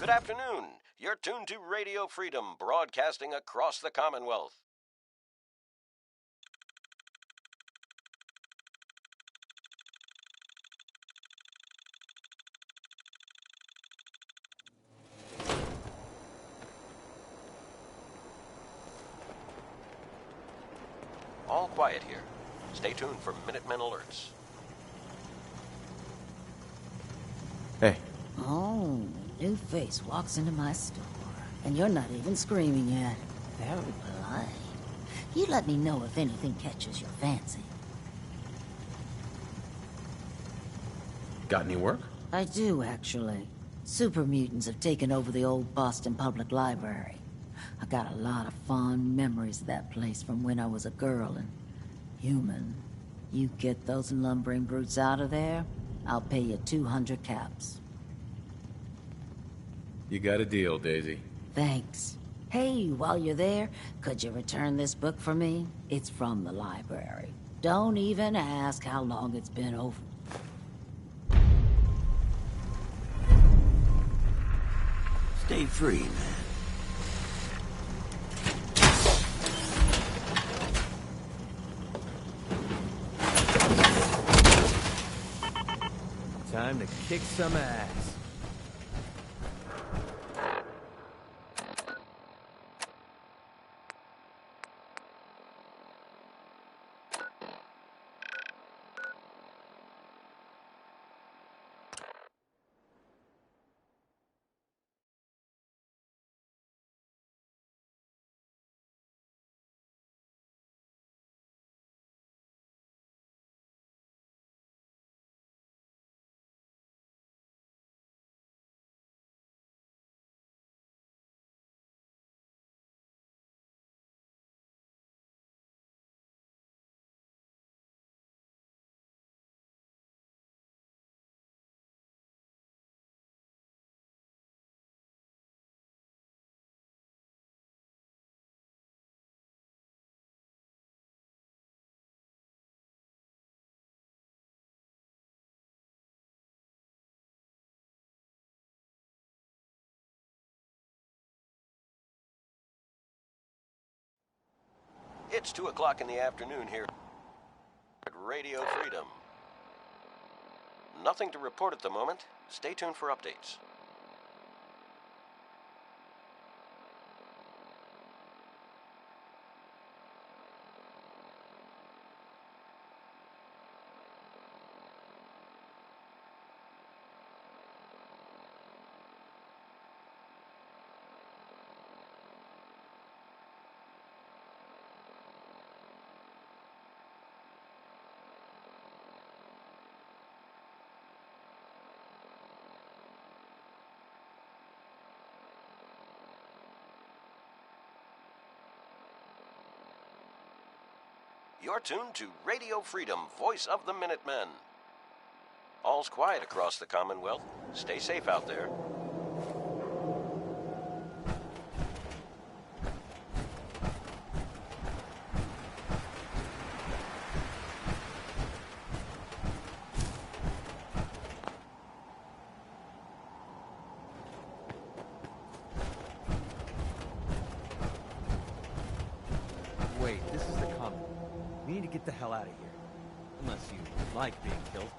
Good afternoon. You're tuned to Radio Freedom, broadcasting across the Commonwealth. All quiet here. Stay tuned for Minutemen alerts. Hey. Oh, new face walks into my store, and you're not even screaming yet. Very polite. You let me know if anything catches your fancy. Got any work? I do, actually. Super mutants have taken over the old Boston Public Library. I got a lot of fond memories of that place from when I was a girl and human. You get those lumbering brutes out of there, I'll pay you 200 caps. You got a deal, Daisy. Thanks. Hey, while you're there, could you return this book for me? It's from the library. Don't even ask how long it's been over. Stay free, man. Time to kick some ass. It's 2 o'clock in the afternoon here at Radio Freedom. Nothing to report at the moment. Stay tuned for updates. You're tuned to Radio Freedom, voice of the Minutemen. All's quiet across the Commonwealth. Stay safe out there. Wait, this is the Common. We need to get the hell out of here. Unless you like being killed.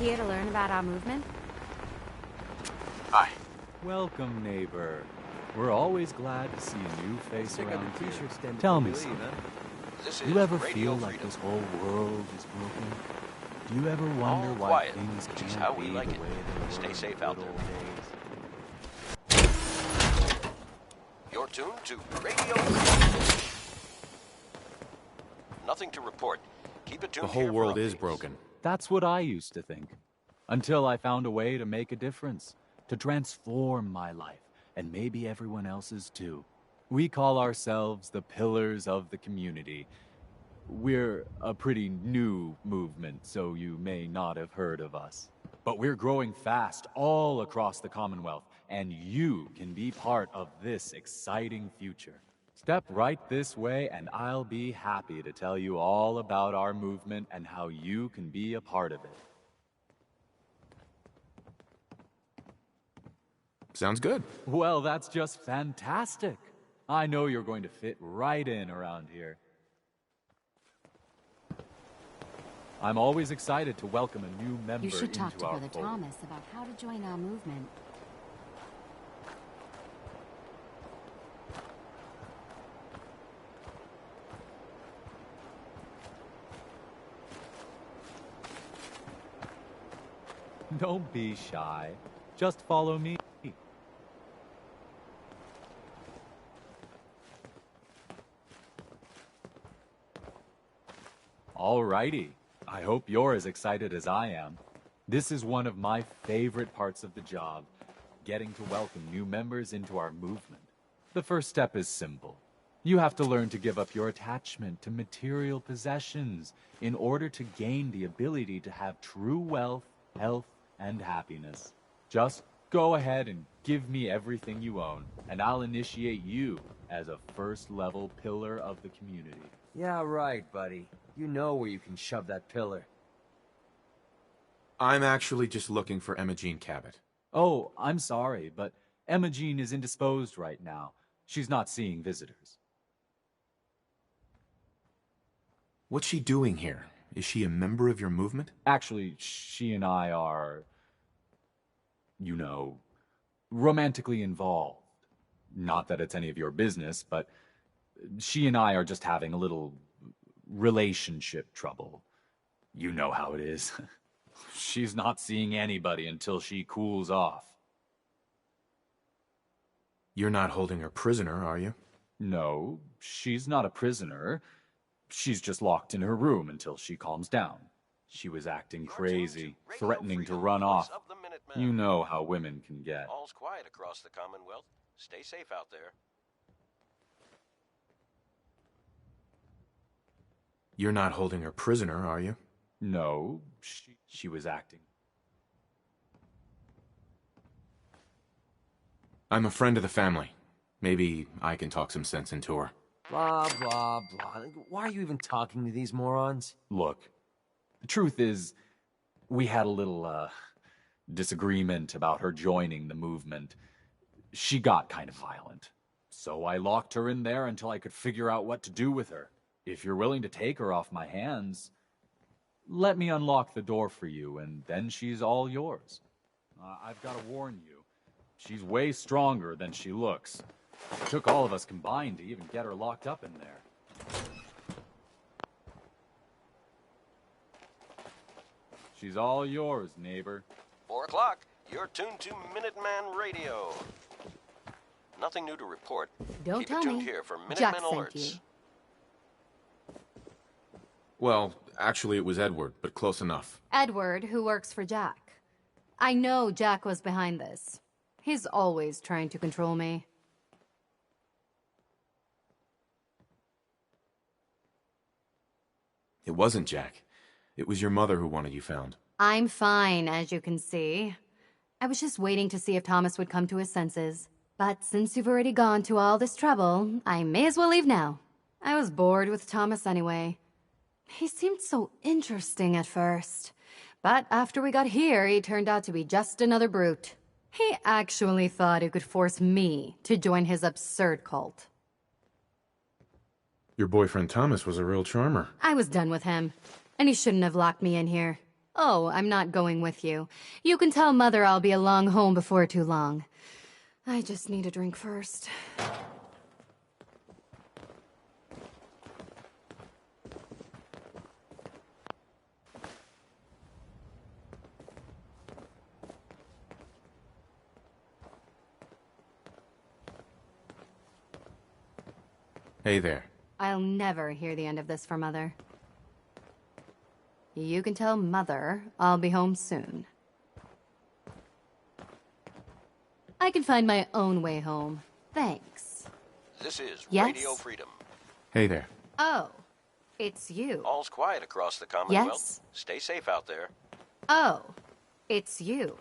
Here to learn about our movement? Hi. Welcome, neighbor. We're always glad to see a new face around here. Tell me something. Do you ever feel like this whole world is broken? Do you ever wonder All why quiet, things which is can't how be we the like way it. they Stay were safe in out the there. old days? You're tuned to Radio Freedom. Nothing to report. Keep it tuned The whole here for world is updates. broken. That's what I used to think. Until I found a way to make a difference, to transform my life, and maybe everyone else's too. We call ourselves the Pillars of the Community. We're a pretty new movement, so you may not have heard of us. But we're growing fast all across the Commonwealth, and you can be part of this exciting future. Step right this way, and I'll be happy to tell you all about our movement and how you can be a part of it. Sounds good. Well, that's just fantastic. I know you're going to fit right in around here. I'm always excited to welcome a new member You should talk into to our Brother fold. Thomas about how to join our movement. Don't be shy. Just follow me. Alrighty. I hope you're as excited as I am. This is one of my favorite parts of the job, getting to welcome new members into our movement. The first step is simple. You have to learn to give up your attachment to material possessions in order to gain the ability to have true wealth, health, and happiness. Just go ahead and give me everything you own, and I'll initiate you as a first-level pillar of the community. Yeah, right, buddy. You know where you can shove that pillar. I'm actually just looking for Emma Jean Cabot. Oh, I'm sorry, but Emma Jean is indisposed right now. She's not seeing visitors. What's she doing here? Is she a member of your movement? Actually, she and I are, you know, romantically involved. Not that it's any of your business, but she and I are just having a little relationship trouble. You know how it is. She's not seeing anybody until she cools off. You're not holding her prisoner, are you? No, she's not a prisoner. She's just locked in her room until she calms down. She was acting crazy, threatening to run off. You know how women can get. All's quiet across the Commonwealth. Stay safe out there. You're not holding her prisoner, are you? No, she was acting. I'm a friend of the family. Maybe I can talk some sense into her. Blah, blah, blah. Why are you even talking to these morons? Look, the truth is, we had a little, disagreement about her joining the movement. She got kind of violent. So I locked her in there until I could figure out what to do with her. If you're willing to take her off my hands, let me unlock the door for you, and then she's all yours. I've got to warn you, she's way stronger than she looks. It took all of us combined to even get her locked up in there. She's all yours, neighbor. 4 o'clock. You're tuned to Minuteman Radio. Nothing new to report. Don't Keep tell it tuned me. here for Jack Minuteman sent alerts. you. Well, actually it was Edward, but close enough. Edward, who works for Jack. I know Jack was behind this. He's always trying to control me. It wasn't Jack. It was your mother who wanted you found. I'm fine, as you can see. I was just waiting to see if Thomas would come to his senses. But since you've already gone to all this trouble, I may as well leave now. I was bored with Thomas anyway. He seemed so interesting at first. But after we got here, he turned out to be just another brute. He actually thought he could force me to join his absurd cult. Your boyfriend Thomas was a real charmer. I was done with him, and he shouldn't have locked me in here. Oh, I'm not going with you. You can tell Mother I'll be along home before too long. I just need a drink first. Hey there. I'll never hear the end of this from Mother. You can tell Mother I'll be home soon. I can find my own way home. Thanks. This is Yes? Radio Freedom. Hey there. Oh, it's you. All's quiet across the Commonwealth. Yes? Stay safe out there. Oh, it's you.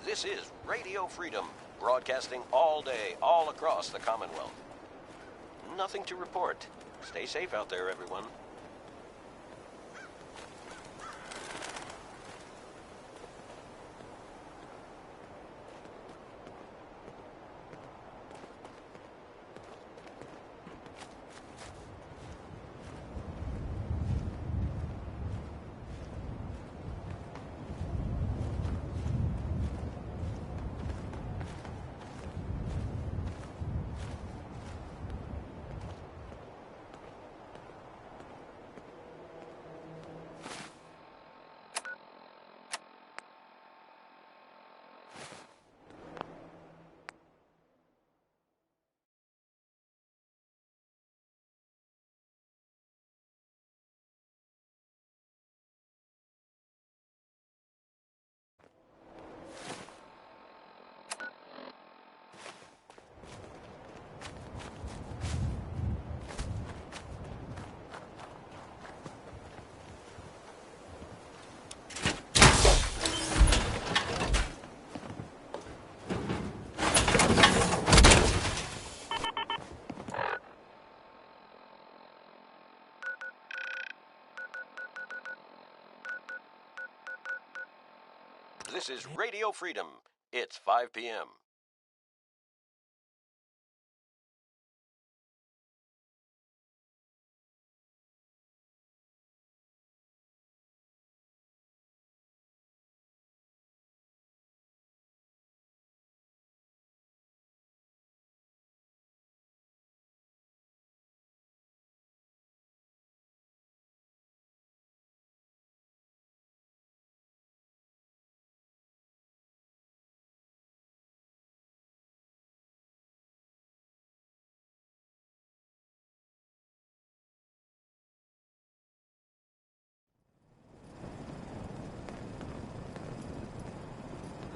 This is Radio Freedom, broadcasting all day, all across the Commonwealth. Nothing to report. Stay safe out there, everyone. This is Radio Freedom. It's 5 p.m.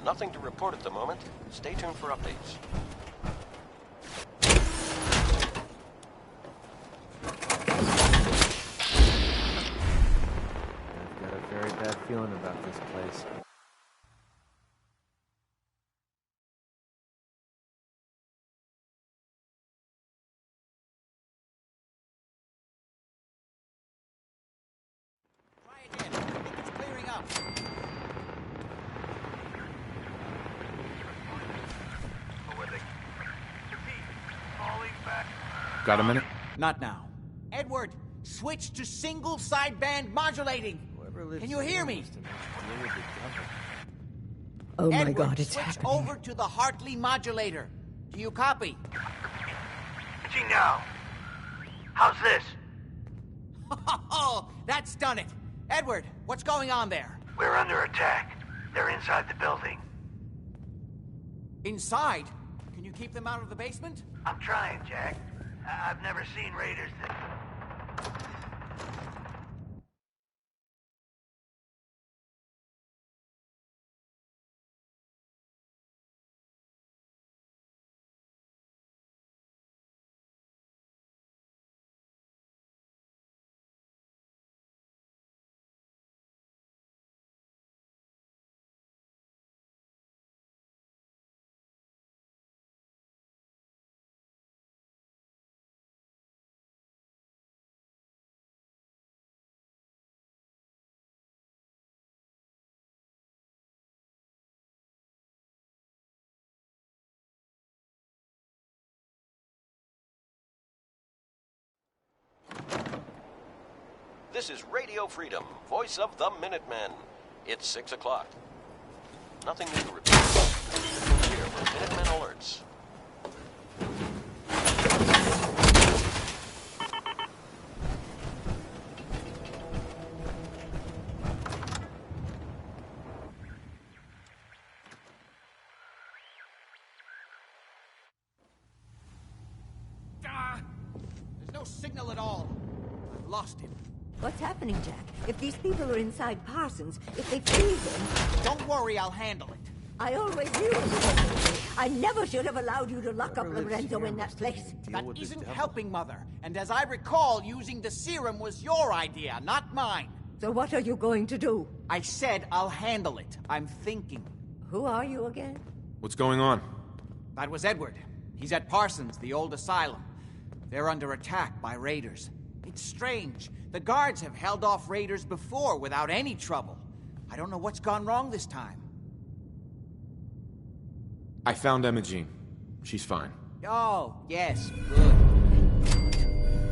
Nothing to report at the moment. Stay tuned for updates. I've got a very bad feeling about this place. Got a minute? Not now. Edward, switch to single sideband modulating. Can you hear me? Oh my Edward, God, it's switch happening. over to the Hartley modulator. Do you copy? Gee, now. How's this? Oh, that's done it. Edward, what's going on there? We're under attack. They're inside the building. Inside? Can you keep them out of the basement? I'm trying, Jack. I've never seen raiders that... This is Radio Freedom, voice of the Minutemen. It's 6 o'clock. Nothing new to report. Here for Minutemen alerts. There's no signal at all. I've lost him. What's happening, Jack? If these people are inside Parsons, if they freeze him... Don't worry, I'll handle it. I always knew it was necessary. I never should have allowed you to lock up Lorenzo in that place. That isn't helping, Mother. And as I recall, using the serum was your idea, not mine. So what are you going to do? I said I'll handle it. I'm thinking. Who are you again? What's going on? That was Edward. He's at Parsons, the old asylum. They're under attack by raiders. It's strange. The guards have held off raiders before without any trouble. I don't know what's gone wrong this time. I found Imogene. She's fine. Oh, yes, good.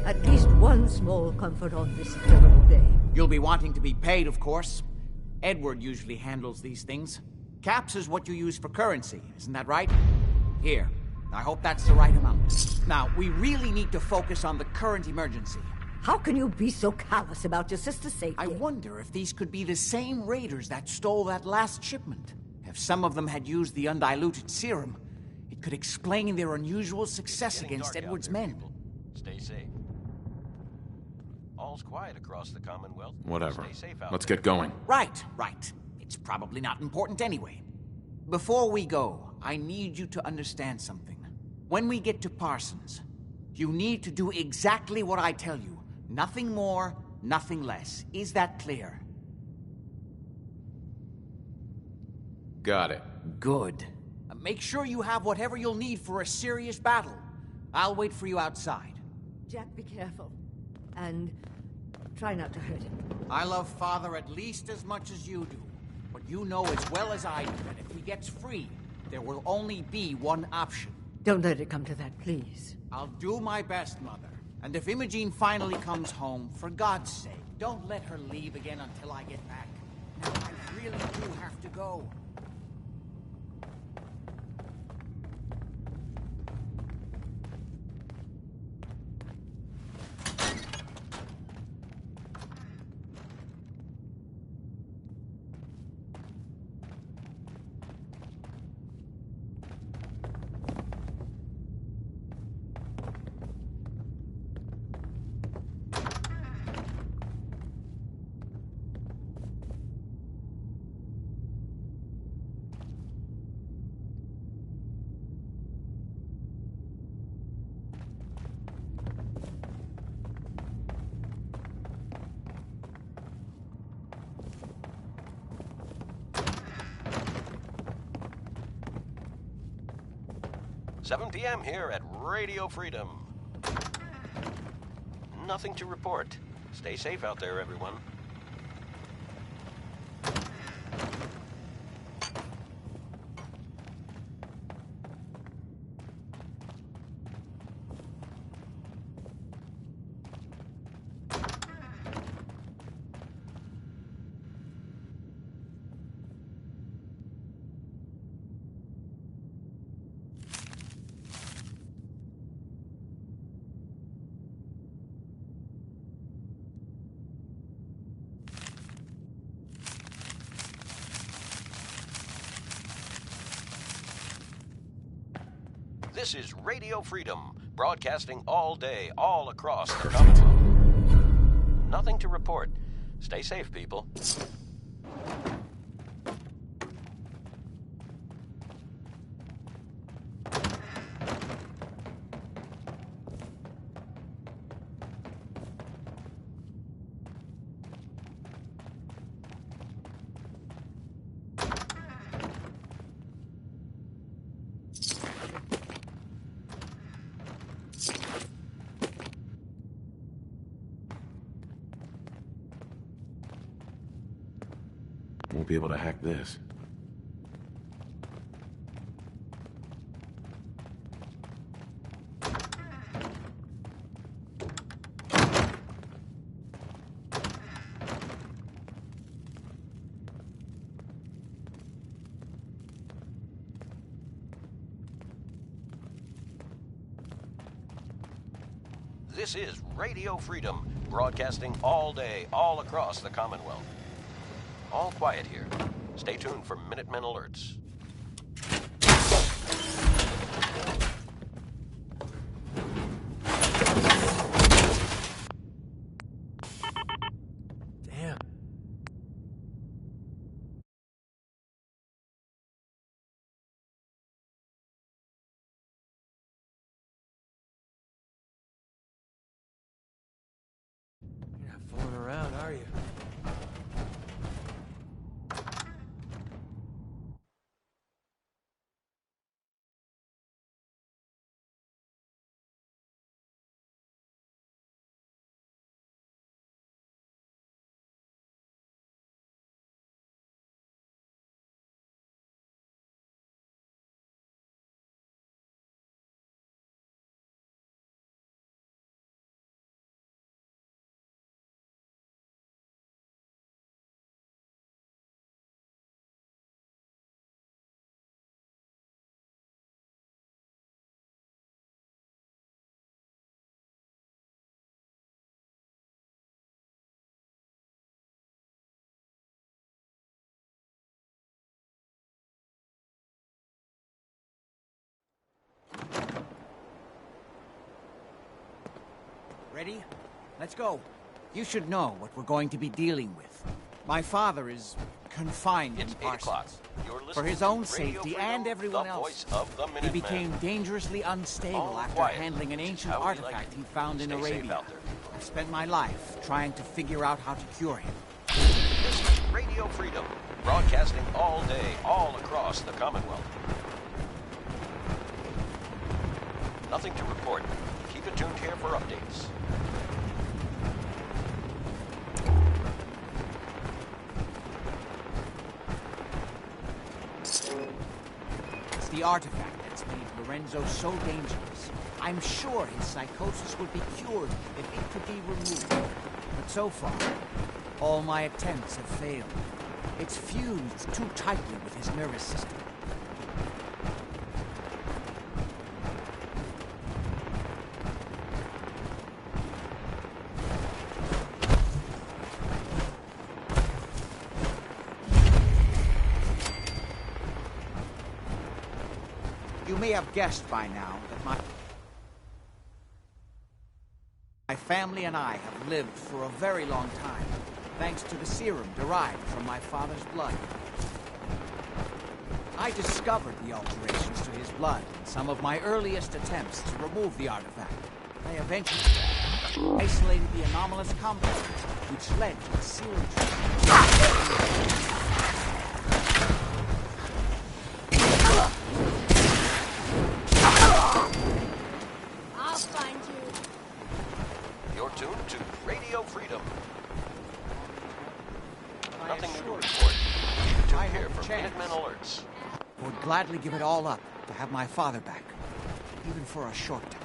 At least one small comfort on this terrible day. You'll be wanting to be paid, of course. Edward usually handles these things. Caps is what you use for currency, isn't that right? Here. I hope that's the right amount. Now, we really need to focus on the current emergency. How can you be so callous about your sister's safety? I wonder if these could be the same raiders that stole that last shipment. If some of them had used the undiluted serum, it could explain their unusual success against Edward's men. Stay safe. All's quiet across the Commonwealth. Whatever. Stay safe out Let's there. get going. Right. It's probably not important anyway. Before we go, I need you to understand something. When we get to Parsons, you need to do exactly what I tell you. Nothing more, nothing less. Is that clear? Got it. Good. Make sure you have whatever you'll need for a serious battle. I'll wait for you outside. Jack, be careful. And try not to hurt him. I love Father at least as much as you do. But you know as well as I do that if he gets free, there will only be one option. Don't let it come to that, please. I'll do my best, Mother. And if Imogene finally comes home, for God's sake, don't let her leave again until I get back. Now, I really do have to go. 7 p.m. here at Radio Freedom. Nothing to report. Stay safe out there, everyone. This is Radio Freedom, broadcasting all day, all across the Commonwealth. Nothing to report. Stay safe, people. Won't be able to hack this. This is Radio Freedom, broadcasting all day, all across the Commonwealth. All quiet here. Stay tuned for Minutemen alerts. Damn. You're not fooling around, are you? Ready? Let's go. You should know what we're going to be dealing with. My father is confined in Parsons. For his own safety and everyone else. He became dangerously unstable after handling an ancient artifact he found in Arabia. I've spent my life trying to figure out how to cure him. This is Radio Freedom, broadcasting all day, all across the Commonwealth. Nothing to report. Keep it tuned here for updates. It's the artifact that's made Lorenzo so dangerous. I'm sure his psychosis would be cured if it could be removed. But so far, all my attempts have failed. It's fused too tightly with his nervous system. You may have guessed by now that my family and I have lived for a very long time, thanks to the serum derived from my father's blood. I discovered the alterations to his blood in some of my earliest attempts to remove the artifact. I eventually isolated the anomalous compound, which led to a serum treatment. I'd gladly give it all up to have my father back, even for a short time.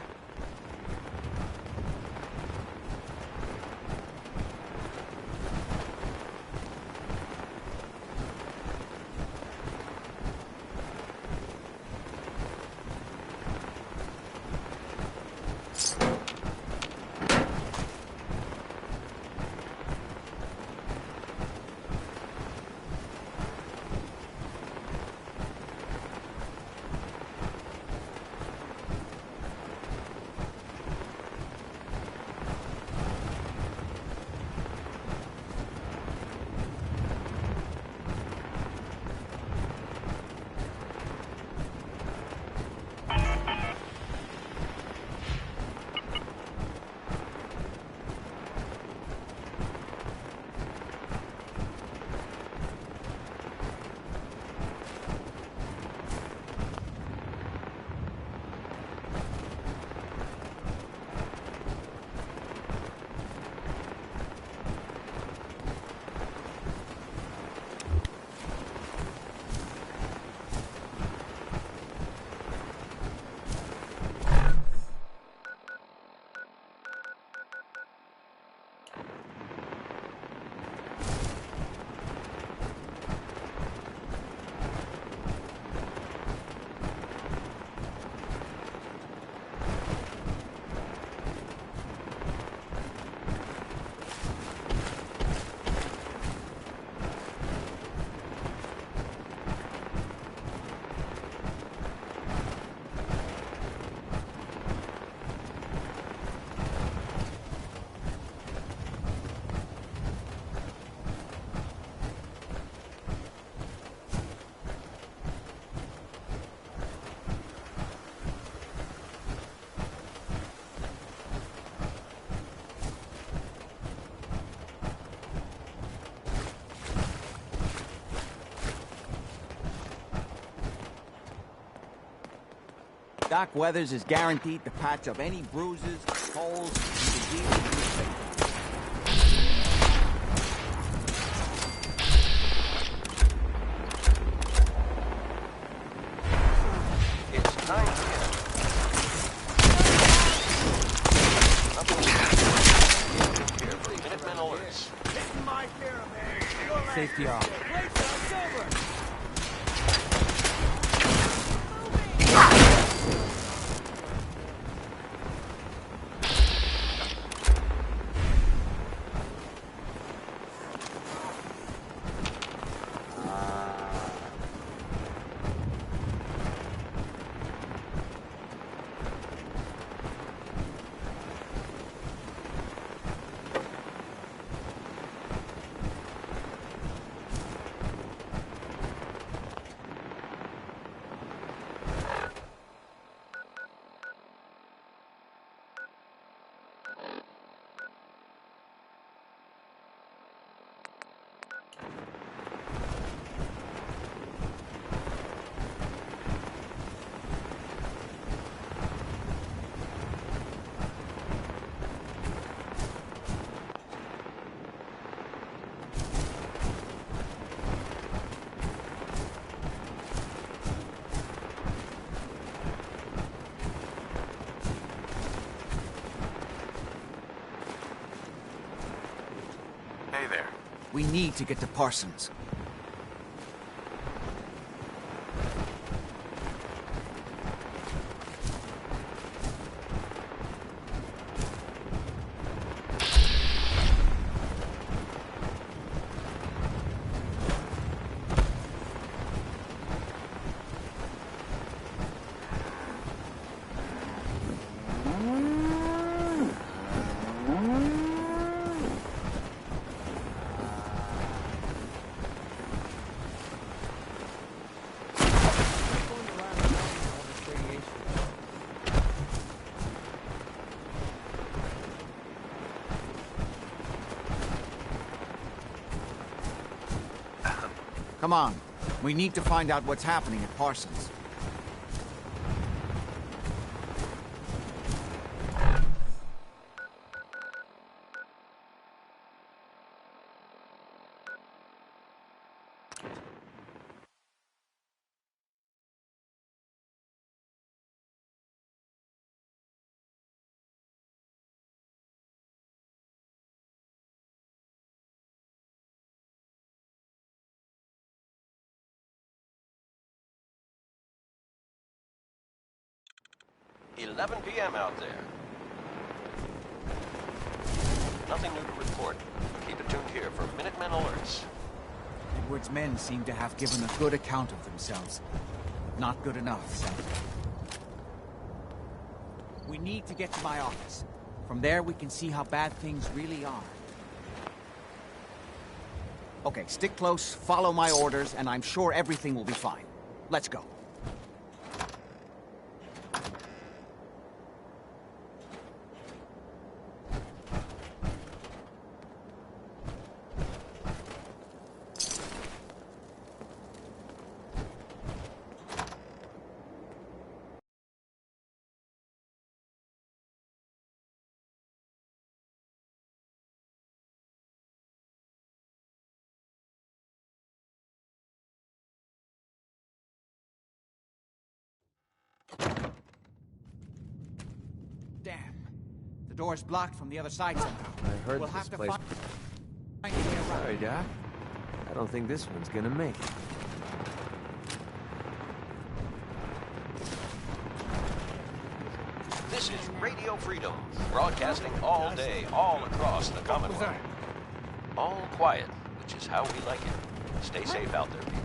Doc Weathers is guaranteed to patch up any bruises, holes, and diseases you face. It's 9 p.m. Carefully, Minutemen alerts. Safety off. Hey there. We need to get to Parsons. Come on. We need to find out what's happening at Parsons. 11 p.m. out there. Nothing new to report. Keep it tuned here for Minutemen alerts. Edward's men seem to have given a good account of themselves. Not good enough, Senator. We need to get to my office. From there, we can see how bad things really are. Okay, stick close, follow my orders, and I'm sure everything will be fine. Let's go. Damn. The door's blocked from the other side somehow. I heard we'll this have to place... find a way around. Sorry, Doc. I don't think this one's gonna make it. This is Radio Freedom, broadcasting all day, all across the Commonwealth. All quiet, which is how we like it. Stay safe out there, people.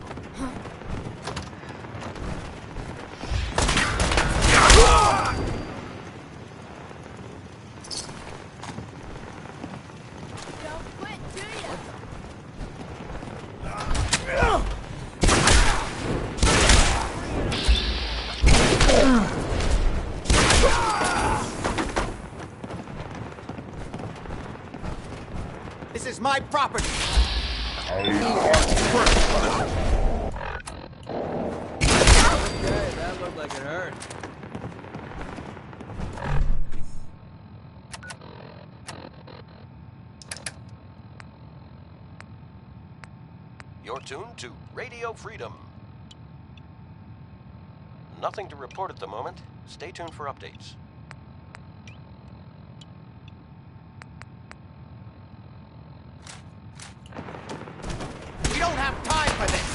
This is my property! Okay, that looked like it hurt. You're tuned to Radio Freedom. Nothing to report at the moment. Stay tuned for updates. We don't have time for this!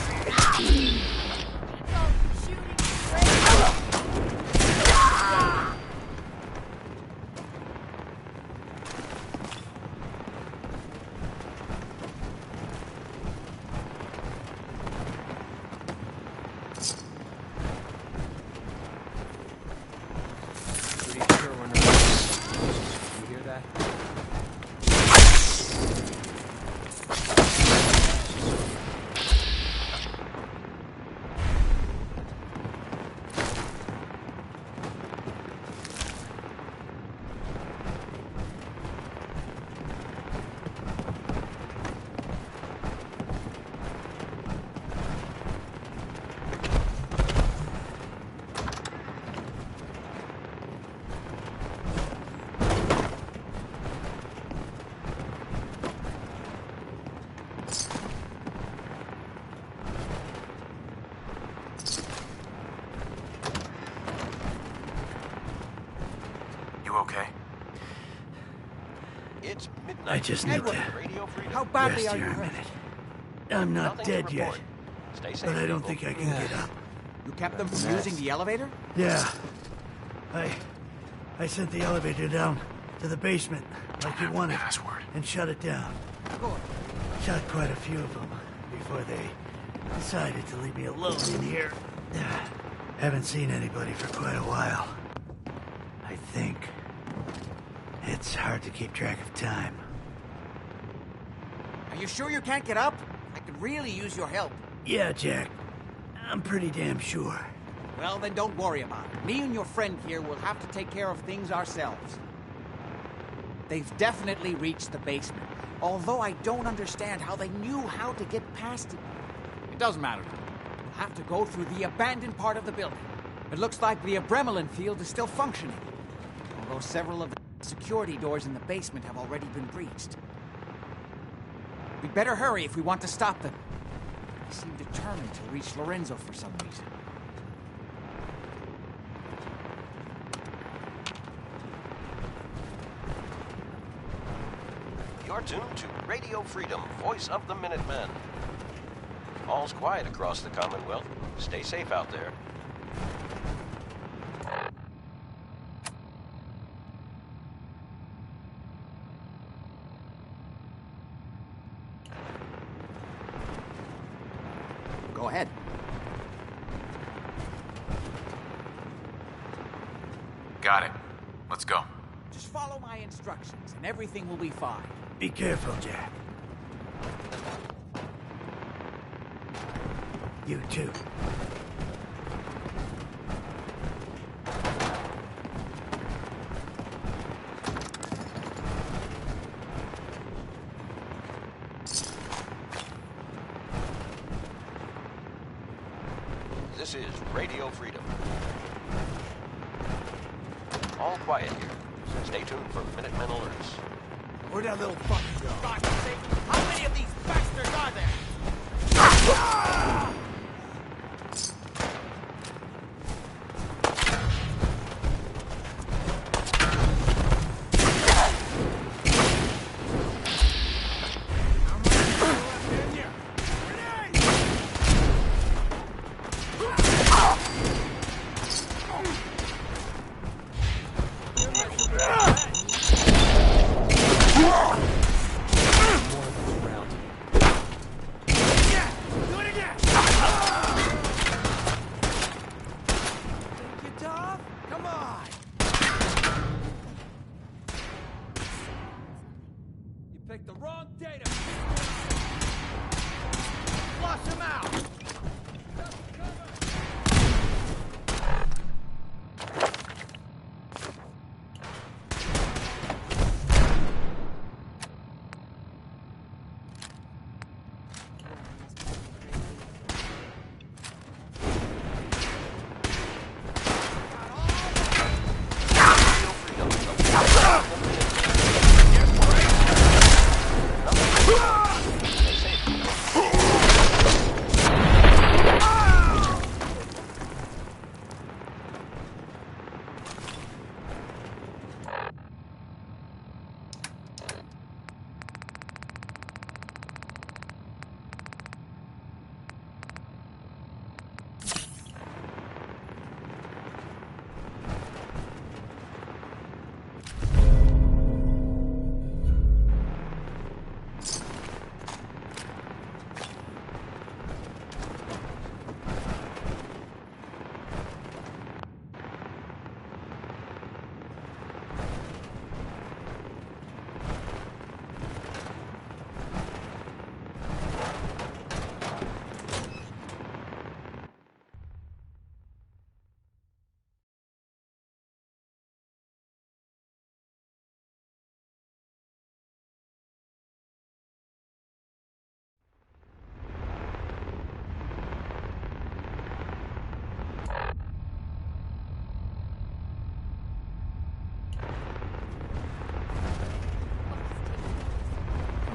Pretty sure we're not... You hear that? Okay. It's midnight. I just need to Radio Freedom. How badly rest are here you a hurt? minute. I'm not Nothing to dead yet, report. Stay safe, but I don't people. think I can get up. You kept them from using the elevator? Yeah. I sent the elevator down to the basement like you wanted and shut it down. Good. Shot quite a few of them before they decided to leave me alone in here. Haven't seen anybody for quite a while. I think it's hard to keep track of time. Are you sure you can't get up? I could really use your help. Yeah, Jack. I'm pretty damn sure. Well, then don't worry about it. Me and your friend here will have to take care of things ourselves. They've definitely reached the basement, although I don't understand how they knew how to get past it. It doesn't matter. We'll have to go through the abandoned part of the building. It looks like the Abremelin field is still functioning, although several of the security doors in the basement have already been breached. We'd better hurry if we want to stop them. They seem determined to reach Lorenzo for some reason. You're tuned to Radio Freedom, voice of the Minutemen. All's quiet across the Commonwealth. Stay safe out there. Got it. Let's go. Just follow my instructions and everything will be fine. Be careful, Jack. You too. This is Radio Freedom. All quiet here. Stay tuned for Minutemen alerts. Where'd that little fucker go? For God's sake, how many of these bastards are there? Picked the wrong data. Flush him out.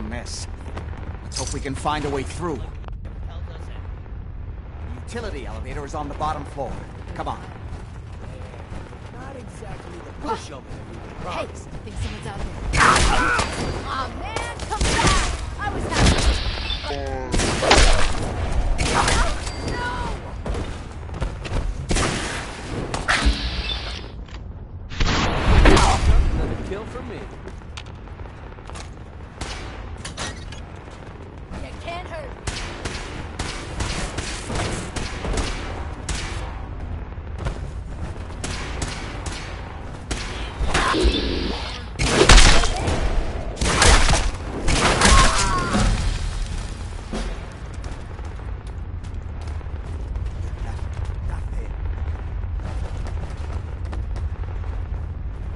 Mess. Let's hope we can find a way through. The utility elevator is on the bottom floor. Come on. Not exactly the pushover that we were Hey, I promised. think someone's out there. Aw, man, come back! I was having... Another kill for me. You can't hurt.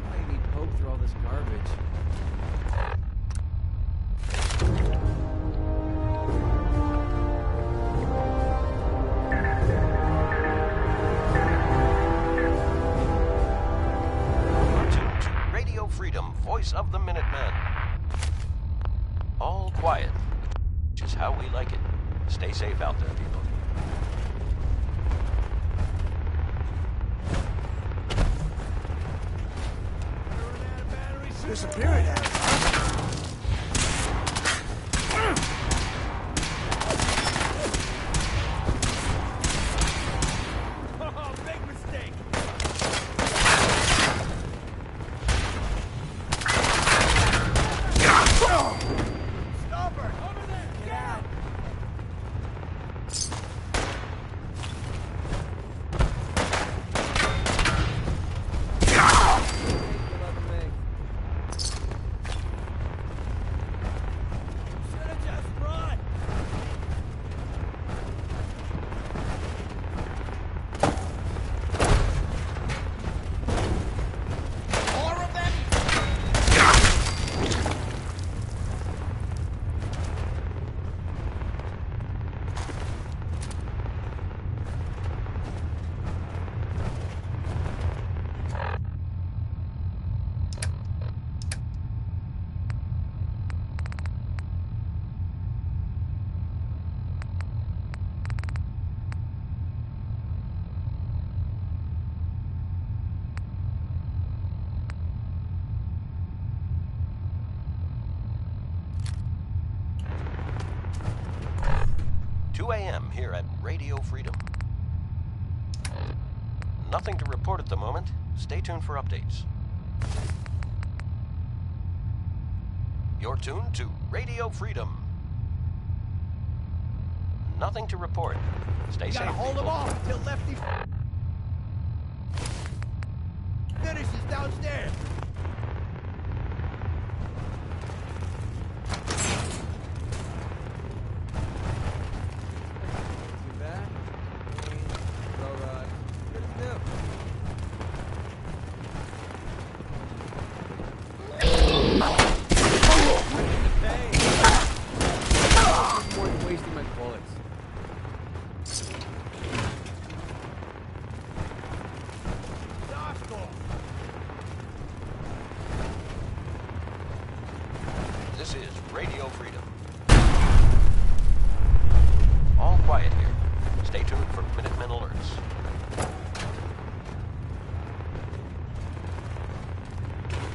Why you need poke through all this garbage? Tuned to Radio Freedom, voice of the Minutemen. All quiet, which is how we like it. Stay safe out there, people. Disappearing at us. Oh, big mistake. Stop her! Over there! Get out! 2 a.m. here at Radio Freedom. Nothing to report at the moment. Stay tuned for updates. You're tuned to Radio Freedom. Nothing to report. Stay safe. Gotta hold him off until Lefty finishes downstairs. This is Radio Freedom. All quiet here. Stay tuned for Minutemen alerts.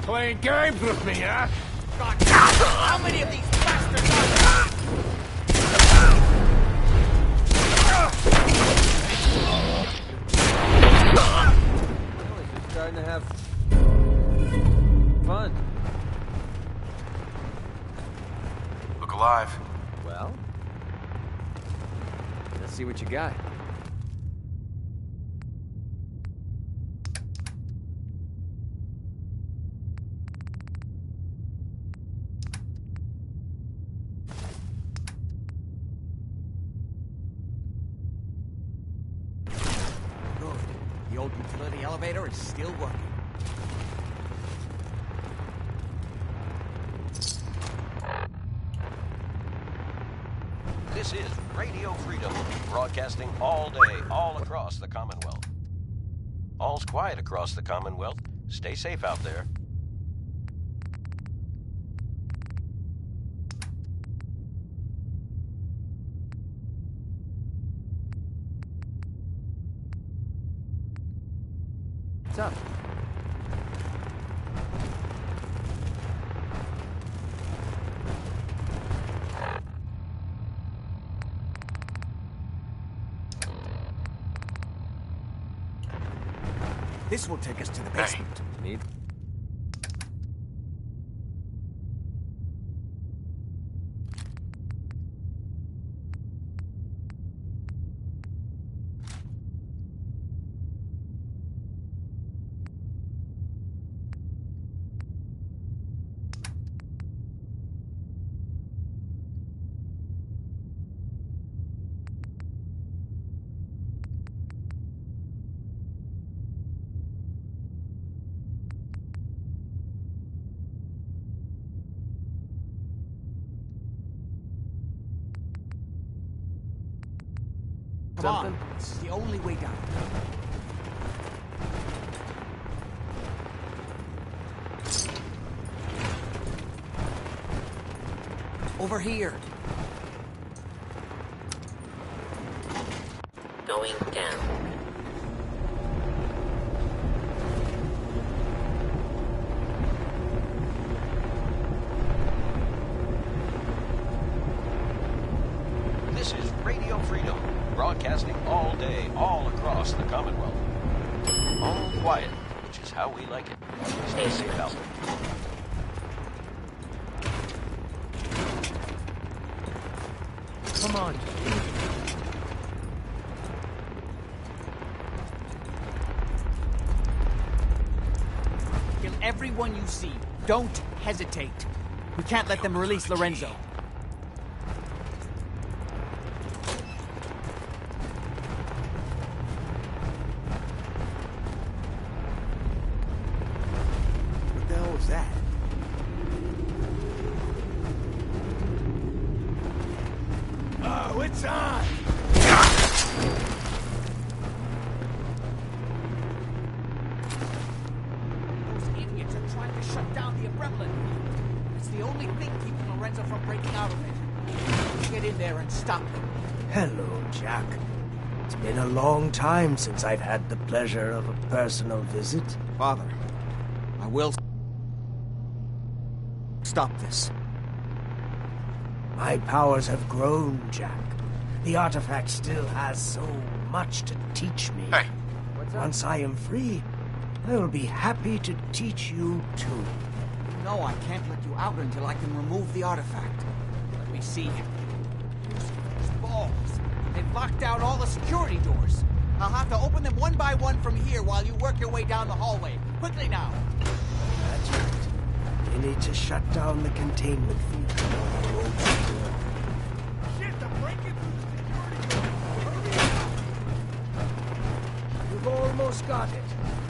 Playing games with me, huh? God, how many of these bastards are there? Just starting to have fun. Look alive. Well, let's see what you got. Good. The old utility elevator is still working. This is Radio Freedom, broadcasting all day, all across the Commonwealth. All's quiet across the Commonwealth. Stay safe out there. What's up? This will take us to the basement. Need? Come on, this is the only way down. Over here. Going down. This is Radio Freedom, broadcasting all day, all across the Commonwealth. All quiet, which is how we like it. Stay safe out there. Come on. Kill everyone you see. Don't hesitate. We can't let them release Lorenzo. What the hell was that? Oh, it's on! Those idiots are trying to shut down the umbrella. It's the only thing keeping Lorenzo from breaking out of it. Get in there and stop them. Hello, Jack. It's been a long time since I've had the pleasure of a personal visit. Father, I will stop this. My powers have grown, Jack. The artifact still has so much to teach me. Hey. Once I am free, I will be happy to teach you too. No, I can't let you out until I can remove the artifact. Let me see. These balls. They've locked down all the security doors. I'll have to open them one by one from here while you work your way down the hallway. Quickly now. That's right. You need to shut down the containment field. Shit, I'm breaking through the security door. You've almost got it.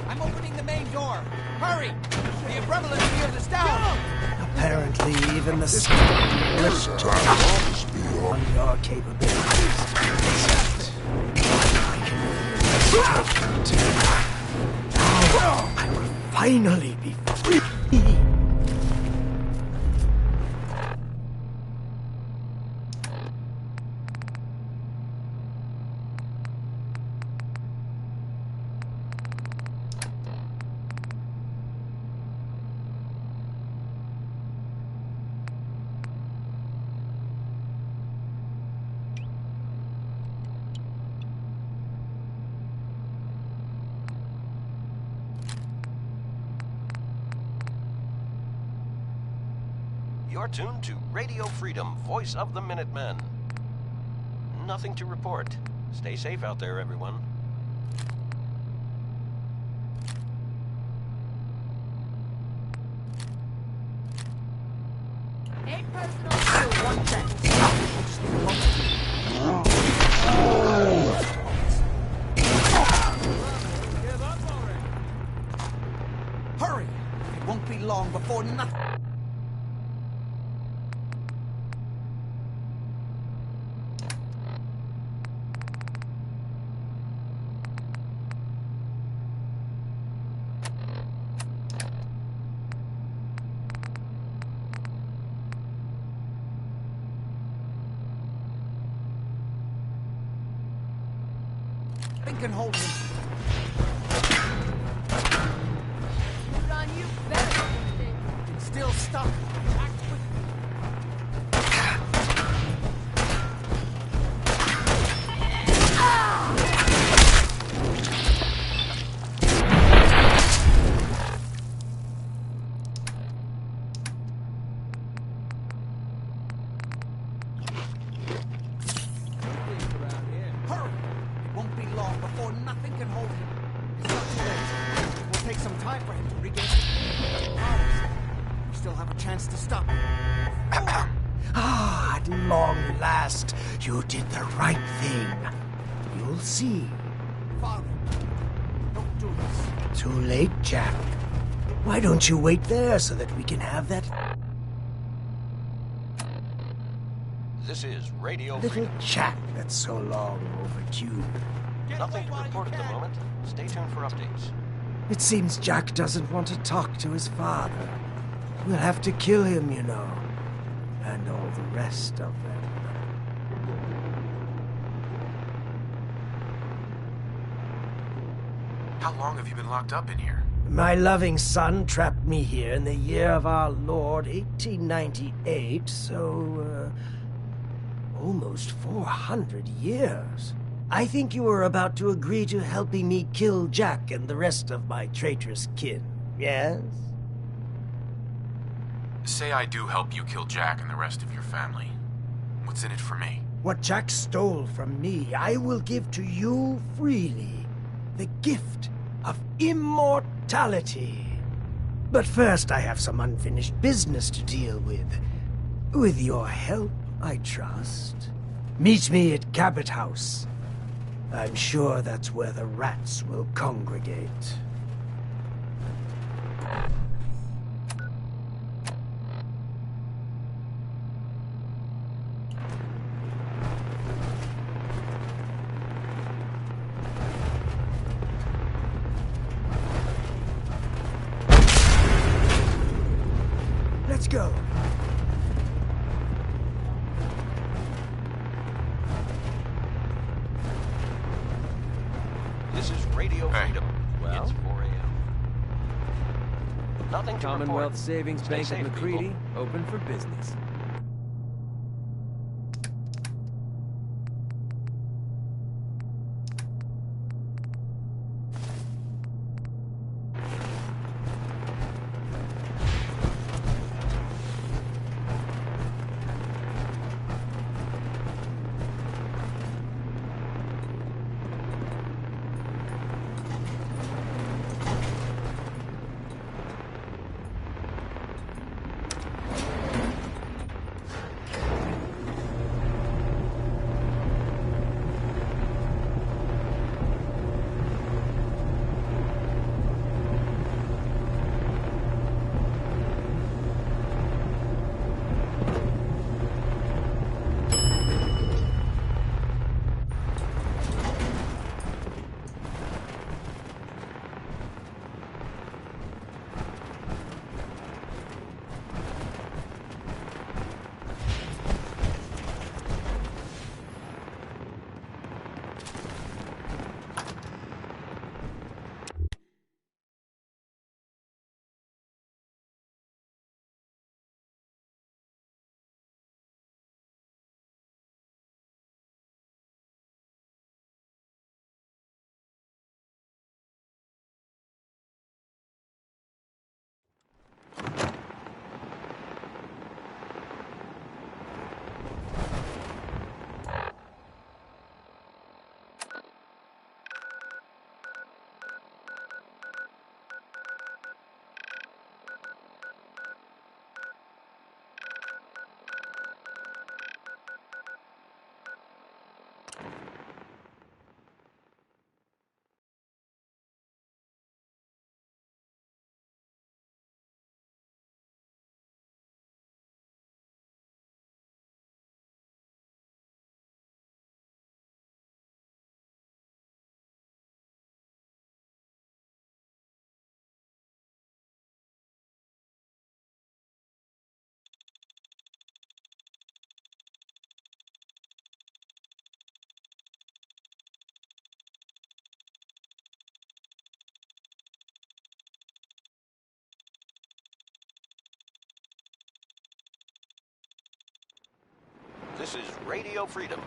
I'm opening the main door. Hurry! The prevalence field is down. Apparently, even the smallest turns beyond your capabilities. Now I will finally be free. You're tuned to Radio Freedom, voice of the Minutemen. Nothing to report. Stay safe out there, everyone. Ain't personal to one thing. Hurry! It won't be long before nothing. Can hold him. Put on you better. It's still stuck. Act quickly. You did the right thing. You'll see. Father, don't do this. Too late, Jack. Why don't you wait there so that we can have that This is Radio little Freedom. chat that's so long overdue? Nothing to report at the moment. Stay tuned for updates. It seems Jack doesn't want to talk to his father. We'll have to kill him, you know. And all the rest of them. How long have you been locked up in here? My loving son trapped me here in the year of our Lord, 1898, so, almost 400 years. I think you were about to agree to helping me kill Jack and the rest of my traitorous kin, yes? Say I do help you kill Jack and the rest of your family. What's in it for me? What Jack stole from me, I will give to you freely. The gift of immortality. But first I have some unfinished business to deal with. With your help, I trust. Meet me at Cabot House. I'm sure that's where the rats will congregate. Let's go. This is Radio Freedom. Well? It's 4 a.m. Nothing to Commonwealth report. Savings Stay Bank of safe, McCready, people. open for business. This is Radio Freedom.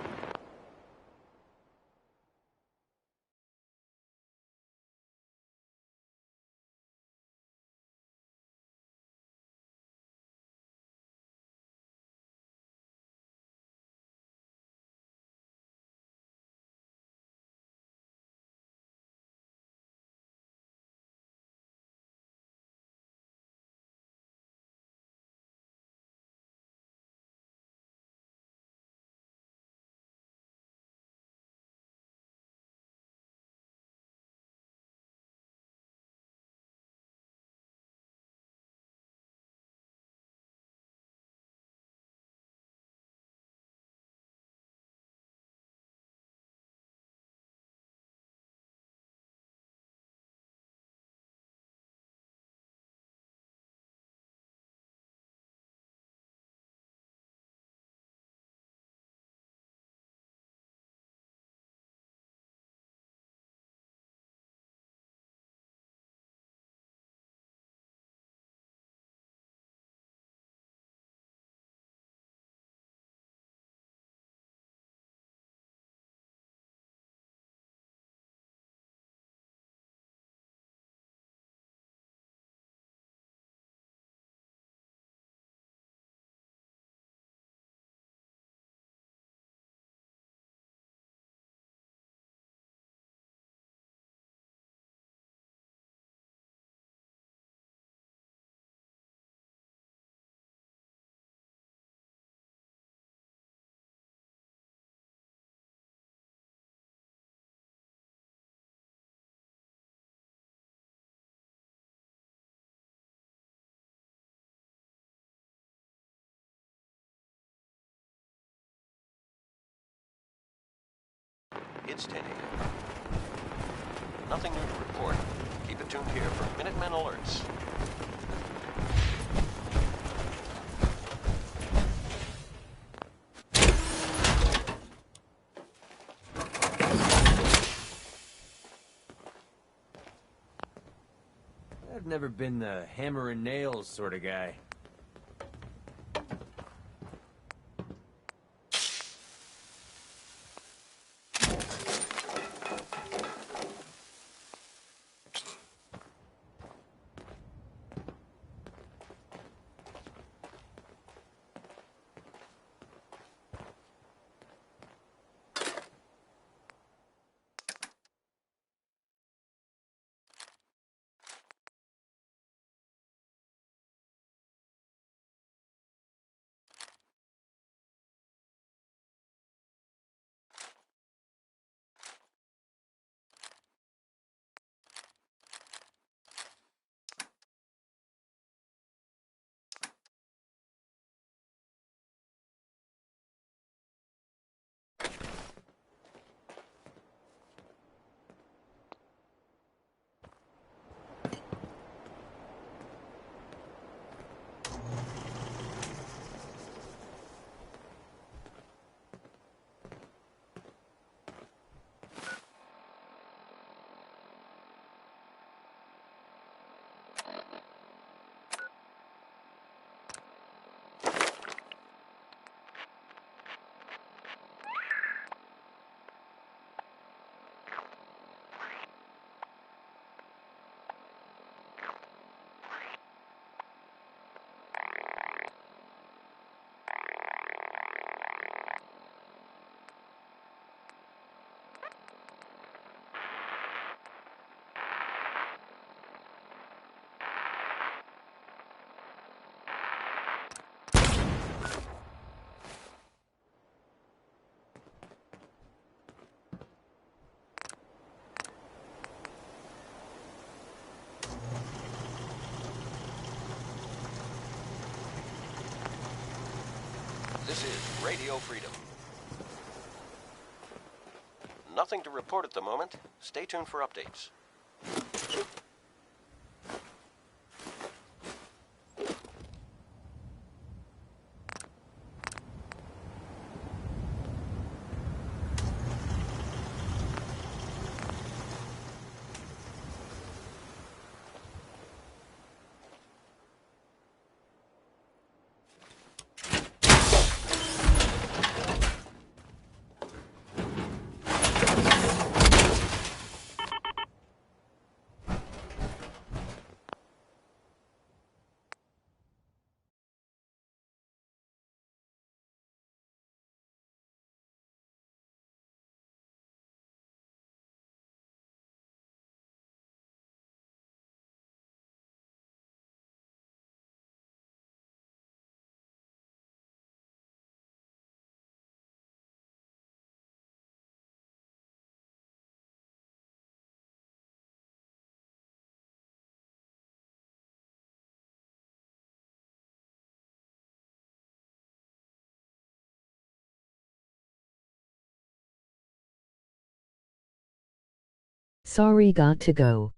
It's 10 a.m. Nothing new to report. Keep it tuned here for Minutemen alerts. I've never been the hammer and nails sort of guy. This is Radio Freedom. Nothing to report at the moment. Stay tuned for updates. Sorry, got to go.